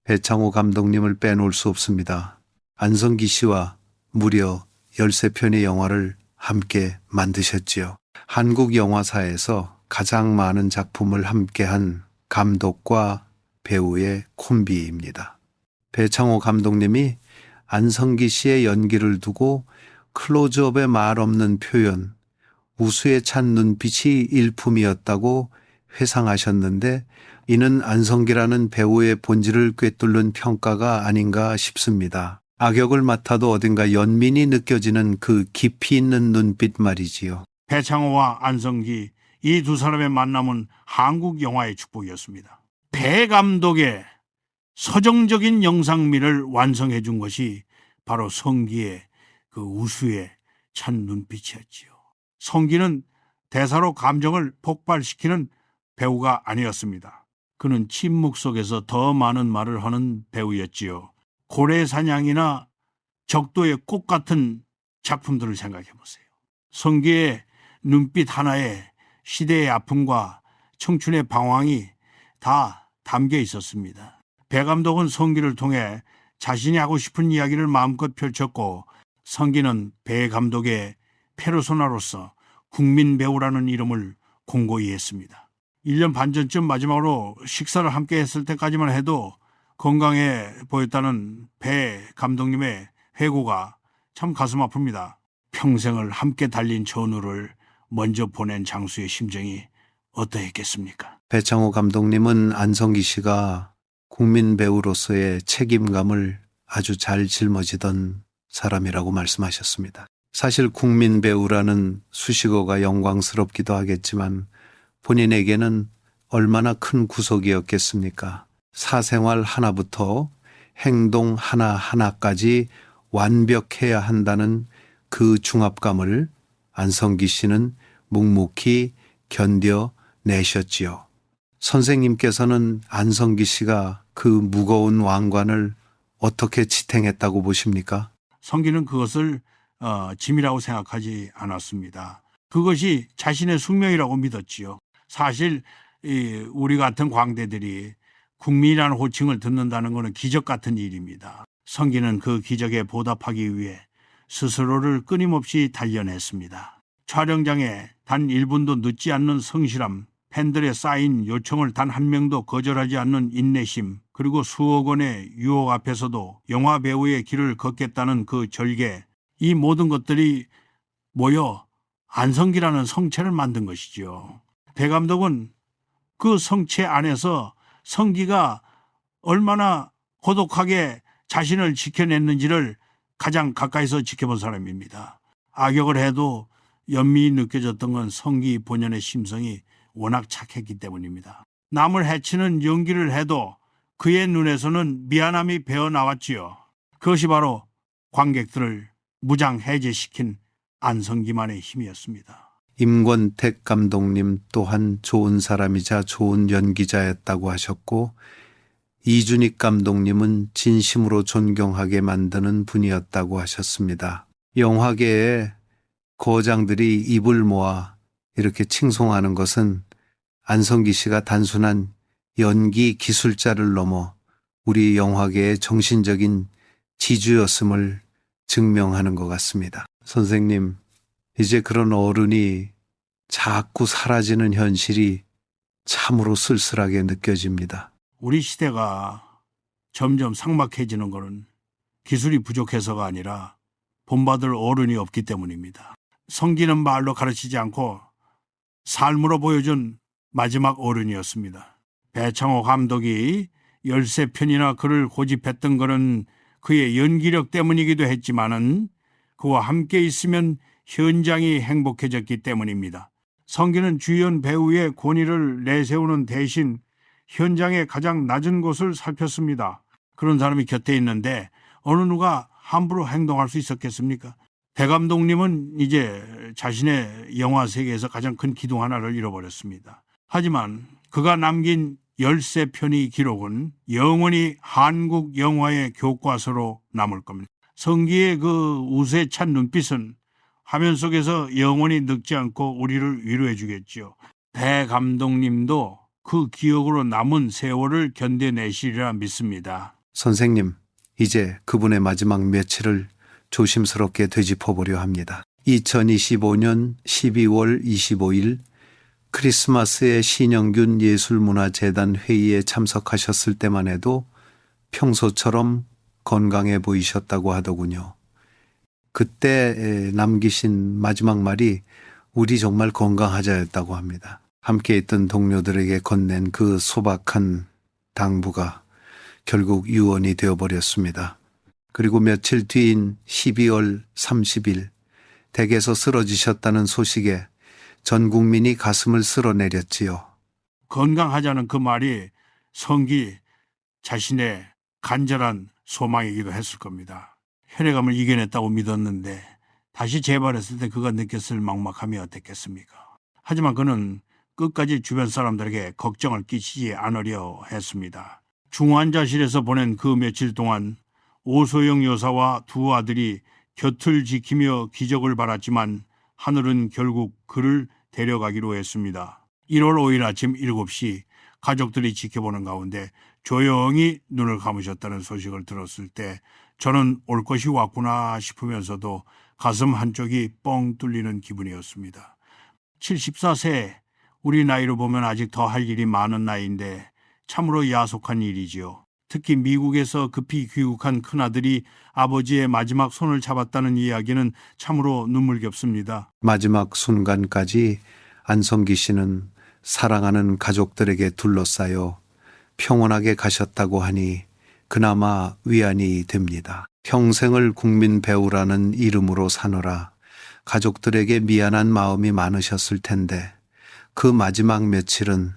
배창호 감독님을 빼놓을 수 없습니다. 안성기 씨와 무려 13편의 영화를 함께 만드셨지요. 한국 영화사에서 가장 많은 작품을 함께한 감독과 배우의 콤비입니다. 배창호 감독님이 안성기 씨의 연기를 두고 클로즈업의 말 없는 표현, 우수에 찬 눈빛이 일품이었다고 회상하셨는데 이는 안성기라는 배우의 본질을 꿰뚫는 평가가 아닌가 싶습니다. 악역을 맡아도 어딘가 연민이 느껴지는 그 깊이 있는 눈빛 말이지요. 배창호와 안성기 이 두 사람의 만남은 한국 영화의 축복이었습니다. 배 감독의 서정적인 영상미를 완성해 준 것이 바로 성기의 그 우수에 찬 눈빛이었지요. 성기는 대사로 감정을 폭발시키는 배우가 아니었습니다. 그는 침묵 속에서 더 많은 말을 하는 배우였지요. 고래사냥이나 적도의 꽃 같은 작품들을 생각해 보세요. 성기의 눈빛 하나에 시대의 아픔과 청춘의 방황이 다 담겨 있었습니다. 배 감독은 성기를 통해 자신이 하고 싶은 이야기를 마음껏 펼쳤고 성기는 배 감독의 페르소나로서 국민 배우라는 이름을 공고히 했습니다. 1년 반 전쯤 마지막으로 식사를 함께 했을 때까지만 해도 건강해 보였다는 배 감독님의 회고가 참 가슴 아픕니다. 평생을 함께 달린 전우를 먼저 보낸 장수의 심정이 어떠했겠습니까? 배창호 감독님은 안성기 씨가 국민 배우로서의 책임감을 아주 잘 짊어지던 사람이라고 말씀하셨습니다. 사실 국민 배우라는 수식어가 영광스럽기도 하겠지만 본인에게는 얼마나 큰 구속이었겠습니까? 사생활 하나부터 행동 하나하나까지 완벽해야 한다는 그 중압감을 안성기 씨는 묵묵히 견뎌내셨지요. 선생님께서는 안성기 씨가 그 무거운 왕관을 어떻게 지탱했다고 보십니까? 성기는 그것을 짐이라고 생각하지 않았습니다. 그것이 자신의 숙명이라고 믿었지요. 사실 우리 같은 광대들이 국민이라는 호칭을 듣는다는 것은 기적 같은 일입니다. 성기는 그 기적에 보답하기 위해 스스로를 끊임없이 단련했습니다. 촬영장에 단 1분도 늦지 않는 성실함, 팬들의 쌓인 요청을 단 한 명도 거절하지 않는 인내심, 그리고 수억 원의 유혹 앞에서도 영화 배우의 길을 걷겠다는 그 절개, 이 모든 것들이 모여 안성기라는 성체를 만든 것이지요. 배 감독은 그 성체 안에서 성기가 얼마나 고독하게 자신을 지켜냈는지를 가장 가까이서 지켜본 사람입니다. 악역을 해도 연민이 느껴졌던 건 성기 본연의 심성이 워낙 착했기 때문입니다. 남을 해치는 연기를 해도 그의 눈에서는 미안함이 배어 나왔지요. 그것이 바로 관객들을 무장해제시킨 안성기만의 힘이었습니다. 임권택 감독님 또한 좋은 사람이자 좋은 연기자였다고 하셨고 이준익 감독님은 진심으로 존경하게 만드는 분이었다고 하셨습니다. 영화계에 거장들이 입을 모아 이렇게 칭송하는 것은 안성기 씨가 단순한 연기 기술자를 넘어 우리 영화계의 정신적인 지주였음을 증명하는 것 같습니다. 선생님, 이제 그런 어른이 자꾸 사라지는 현실이 참으로 쓸쓸하게 느껴집니다. 우리 시대가 점점 삭막해지는 것은 기술이 부족해서가 아니라 본받을 어른이 없기 때문입니다. 성기는 말로 가르치지 않고 삶으로 보여준 마지막 어른이었습니다. 배창호 감독이 13편이나 그를 고집했던 것은 그의 연기력 때문이기도 했지만은 그와 함께 있으면 현장이 행복해졌기 때문입니다. 성기는 주연 배우의 권위를 내세우는 대신 현장의 가장 낮은 곳을 살폈습니다. 그런 사람이 곁에 있는데 어느 누가 함부로 행동할 수 있었겠습니까? 배 감독님은 이제 자신의 영화 세계에서 가장 큰 기둥 하나를 잃어버렸습니다. 하지만 그가 남긴 13편의 기록은 영원히 한국 영화의 교과서로 남을 겁니다. 성기의 그 우수에 찬 눈빛은 화면 속에서 영원히 늙지 않고 우리를 위로해 주겠지요. 배 감독님도 그 기억으로 남은 세월을 견뎌내시리라 믿습니다. 선생님, 이제 그분의 마지막 며칠을 조심스럽게 되짚어보려 합니다. 2025년 12월 25일 크리스마스에 신영균 예술문화재단 회의에 참석하셨을 때만 해도 평소처럼 건강해 보이셨다고 하더군요. 그때 남기신 마지막 말이 우리 정말 건강하자였다고 합니다. 함께 있던 동료들에게 건넨 그 소박한 당부가 결국 유언이 되어버렸습니다. 그리고 며칠 뒤인 12월 30일 댁에서 쓰러지셨다는 소식에 전 국민이 가슴을 쓸어내렸지요. 건강하자는 그 말이 성기 자신의 간절한 소망이기도 했을 겁니다. 혈액암을 이겨냈다고 믿었는데 다시 재발했을 때 그가 느꼈을 막막함이 어땠겠습니까? 하지만 그는 끝까지 주변 사람들에게 걱정을 끼치지 않으려 했습니다. 중환자실에서 보낸 그 며칠 동안 오소영 여사와 두 아들이 곁을 지키며 기적을 바랐지만 하늘은 결국 그를 데려가기로 했습니다. 1월 5일 아침 7시 가족들이 지켜보는 가운데 조용히 눈을 감으셨다는 소식을 들었을 때 저는 올 것이 왔구나 싶으면서도 가슴 한쪽이 뻥 뚫리는 기분이었습니다. 74세, 우리 나이로 보면 아직 더 할 일이 많은 나이인데 참으로 야속한 일이지요. 특히 미국에서 급히 귀국한 큰아들이 아버지의 마지막 손을 잡았다는 이야기는 참으로 눈물겹습니다. 마지막 순간까지 안성기 씨는 사랑하는 가족들에게 둘러싸여 평온하게 가셨다고 하니 그나마 위안이 됩니다. 평생을 국민 배우라는 이름으로 사느라 가족들에게 미안한 마음이 많으셨을 텐데 그 마지막 며칠은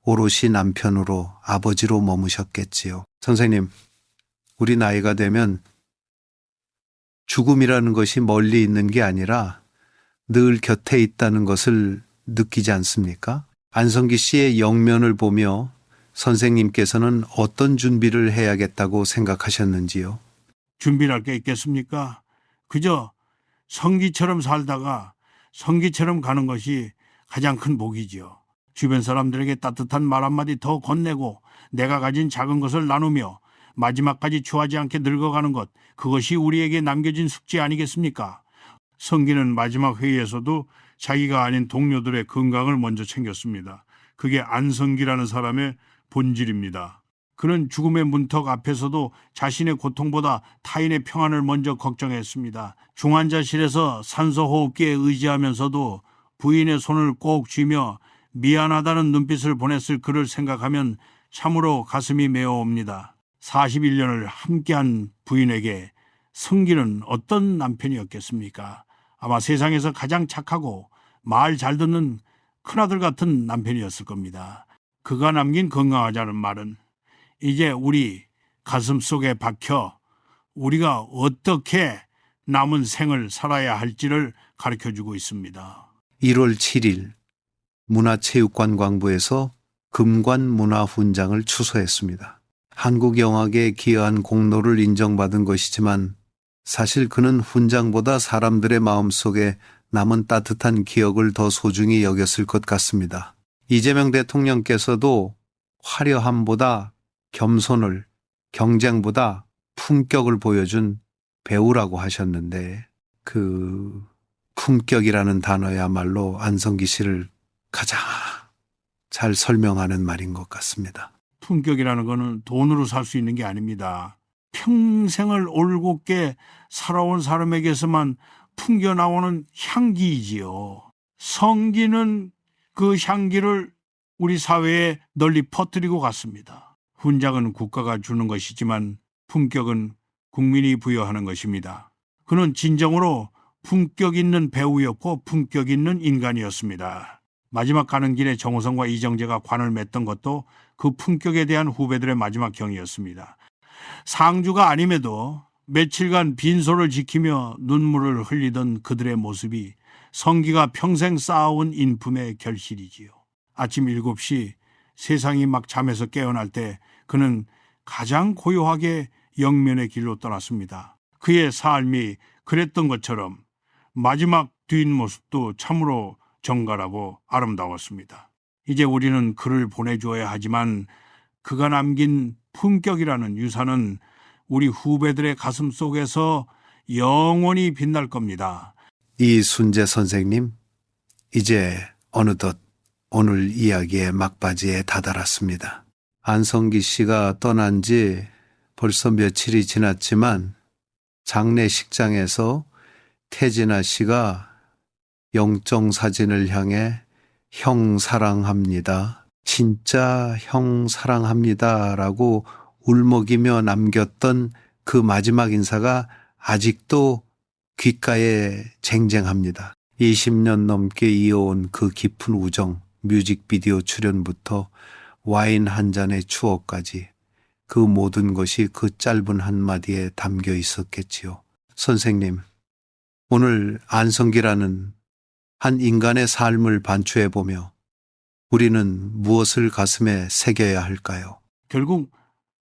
오롯이 남편으로 아버지로 머무셨겠지요. 선생님, 우리 나이가 되면 죽음이라는 것이 멀리 있는 게 아니라 늘 곁에 있다는 것을 느끼지 않습니까? 안성기 씨의 영면을 보며 선생님께서는 어떤 준비를 해야겠다고 생각하셨는지요? 준비할 게 있겠습니까? 그저 성기처럼 살다가 성기처럼 가는 것이 가장 큰 복이지요. 주변 사람들에게 따뜻한 말 한마디 더 건네고 내가 가진 작은 것을 나누며 마지막까지 추하지 않게 늙어가는 것, 그것이 우리에게 남겨진 숙제 아니겠습니까? 성기는 마지막 회의에서도 자기가 아닌 동료들의 건강을 먼저 챙겼습니다. 그게 안성기라는 사람의 본질입니다. 그는 죽음의 문턱 앞에서도 자신의 고통보다 타인의 평안을 먼저 걱정했습니다. 중환자실에서 산소호흡기에 의지하면서도 부인의 손을 꼭 쥐며 미안하다는 눈빛을 보냈을 그를 생각하면 참으로 가슴이 메어옵니다. 41년을 함께한 부인에게 성기는 어떤 남편이었겠습니까? 아마 세상에서 가장 착하고 말 잘 듣는 큰아들 같은 남편이었을 겁니다. 그가 남긴 건강하자는 말은 이제 우리 가슴 속에 박혀 우리가 어떻게 남은 생을 살아야 할지를 가르쳐주고 있습니다. 1월 7일 문화체육관광부에서 금관문화훈장을 추서했습니다. 한국영화계에 기여한 공로를 인정받은 것이지만 사실 그는 훈장보다 사람들의 마음속에 남은 따뜻한 기억을 더 소중히 여겼을 것 같습니다. 이재명 대통령께서도 화려함보다 겸손을, 경쟁보다 품격을 보여준 배우라고 하셨는데 그 품격이라는 단어야말로 안성기 씨를 가장 잘 설명하는 말인 것 같습니다. 품격이라는 거는 돈으로 살 수 있는 게 아닙니다. 평생을 올곧게 살아온 사람에게서만 풍겨 나오는 향기이지요. 성기는 그 향기를 우리 사회에 널리 퍼뜨리고 갔습니다. 훈장은 국가가 주는 것이지만 품격은 국민이 부여하는 것입니다. 그는 진정으로 품격 있는 배우였고 품격 있는 인간이었습니다. 마지막 가는 길에 정호성과 이정재가 관을 맺던 것도 그 품격에 대한 후배들의 마지막 경이었습니다. 상주가 아님에도 며칠간 빈소를 지키며 눈물을 흘리던 그들의 모습이 성기가 평생 쌓아온 인품의 결실이지요. 아침 7시 세상이 막 잠에서 깨어날 때 그는 가장 고요하게 영면의 길로 떠났습니다. 그의 삶이 그랬던 것처럼 마지막 뒷모습도 참으로 정갈하고 아름다웠습니다. 이제 우리는 그를 보내줘야 하지만 그가 남긴 품격이라는 유산은 우리 후배들의 가슴 속에서 영원히 빛날 겁니다. 이순재 선생님, 이제 어느덧 오늘 이야기의 막바지에 다다랐습니다. 안성기 씨가 떠난 지 벌써 며칠이 지났지만 장례식장에서 태진아 씨가 영정사진을 향해 형 사랑합니다. 진짜 형 사랑합니다. 라고 울먹이며 남겼던 그 마지막 인사가 아직도 귓가에 쟁쟁합니다. 20년 넘게 이어온 그 깊은 우정, 뮤직비디오 출연부터 와인 한 잔의 추억까지 그 모든 것이 그 짧은 한마디에 담겨 있었겠지요. 선생님, 오늘 안성기라는 한 인간의 삶을 반추해보며 우리는 무엇을 가슴에 새겨야 할까요? 결국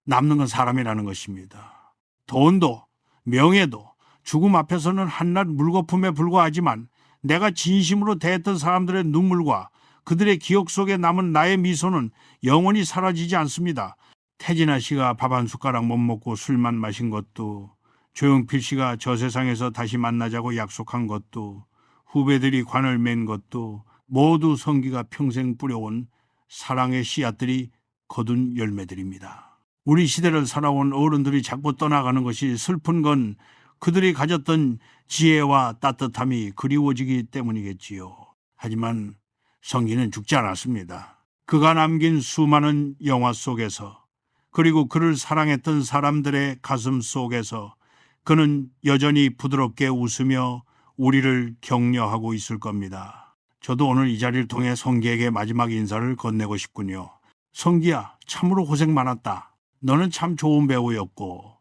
남는 건 사람이라는 것입니다. 돈도 명예도 죽음 앞에서는 한낱 물거품에 불과하지만 내가 진심으로 대했던 사람들의 눈물과 그들의 기억 속에 남은 나의 미소는 영원히 사라지지 않습니다. 태진아 씨가 밥 한 숟가락 못 먹고 술만 마신 것도, 조용필 씨가 저 세상에서 다시 만나자고 약속한 것도, 후배들이 관을 맨 것도 모두 성기가 평생 뿌려온 사랑의 씨앗들이 거둔 열매들입니다. 우리 시대를 살아온 어른들이 자꾸 떠나가는 것이 슬픈 건 그들이 가졌던 지혜와 따뜻함이 그리워지기 때문이겠지요. 하지만 성기는 죽지 않았습니다. 그가 남긴 수많은 영화 속에서, 그리고 그를 사랑했던 사람들의 가슴 속에서 그는 여전히 부드럽게 웃으며 우리를 격려하고 있을 겁니다. 저도 오늘 이 자리를 통해 성기에게 마지막 인사를 건네고 싶군요. 성기야, 참으로 고생 많았다. 너는 참 좋은 배우였고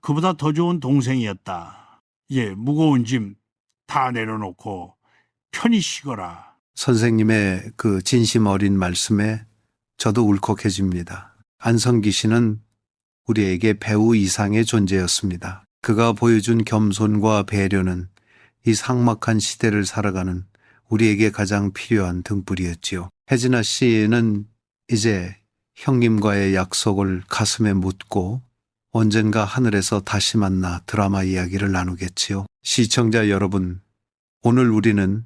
그보다 더 좋은 동생이었다. 이제 무거운 짐 다 내려놓고 편히 쉬거라. 선생님의 그 진심 어린 말씀에 저도 울컥해집니다. 안성기 씨는 우리에게 배우 이상의 존재였습니다. 그가 보여준 겸손과 배려는 이 삭막한 시대를 살아가는 우리에게 가장 필요한 등불이었지요. 혜진아 씨는 이제 형님과의 약속을 가슴에 묻고 언젠가 하늘에서 다시 만나 드라마 이야기를 나누겠지요. 시청자 여러분, 오늘 우리는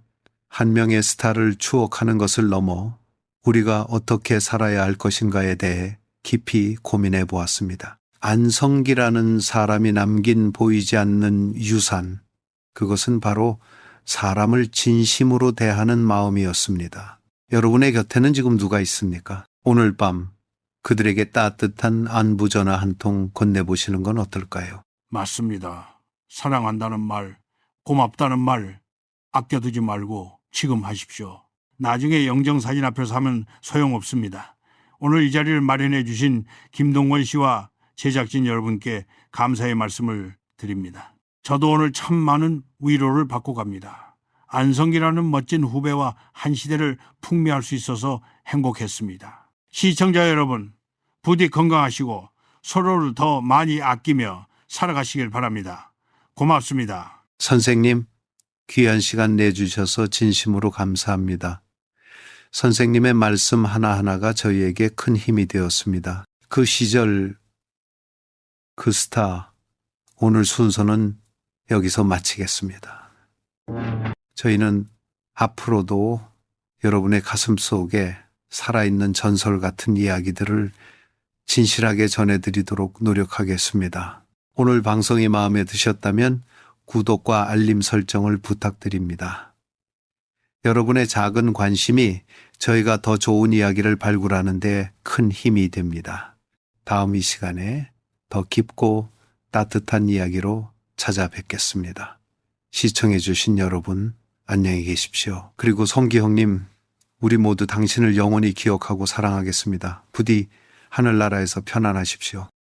한 명의 스타를 추억하는 것을 넘어 우리가 어떻게 살아야 할 것인가에 대해 깊이 고민해 보았습니다. 안성기라는 사람이 남긴 보이지 않는 유산, 그것은 바로 사람을 진심으로 대하는 마음이었습니다. 여러분의 곁에는 지금 누가 있습니까? 오늘 밤 그들에게 따뜻한 안부 전화 한 통 건네보시는 건 어떨까요? 맞습니다. 사랑한다는 말, 고맙다는 말 아껴두지 말고 지금 하십시오. 나중에 영정사진 앞에서 하면 소용없습니다. 오늘 이 자리를 마련해 주신 김동원 씨와 제작진 여러분께 감사의 말씀을 드립니다. 저도 오늘 참 많은 위로를 받고 갑니다. 안성기라는 멋진 후배와 한 시대를 풍미할 수 있어서 행복했습니다. 시청자 여러분, 부디 건강하시고 서로를 더 많이 아끼며 살아가시길 바랍니다. 고맙습니다. 선생님, 귀한 시간 내주셔서 진심으로 감사합니다. 선생님의 말씀 하나하나가 저희에게 큰 힘이 되었습니다. 그 시절 그 스타 오늘 순서는 여기서 마치겠습니다. 저희는 앞으로도 여러분의 가슴 속에 살아있는 전설 같은 이야기들을 진실하게 전해드리도록 노력하겠습니다. 오늘 방송이 마음에 드셨다면 구독과 알림 설정을 부탁드립니다. 여러분의 작은 관심이 저희가 더 좋은 이야기를 발굴하는 데 큰 힘이 됩니다. 다음 이 시간에 더 깊고 따뜻한 이야기로 찾아뵙겠습니다. 시청해주신 여러분 안녕히 계십시오. 그리고 성기형님, 우리 모두 당신을 영원히 기억하고 사랑하겠습니다. 부디 하늘나라에서 편안하십시오.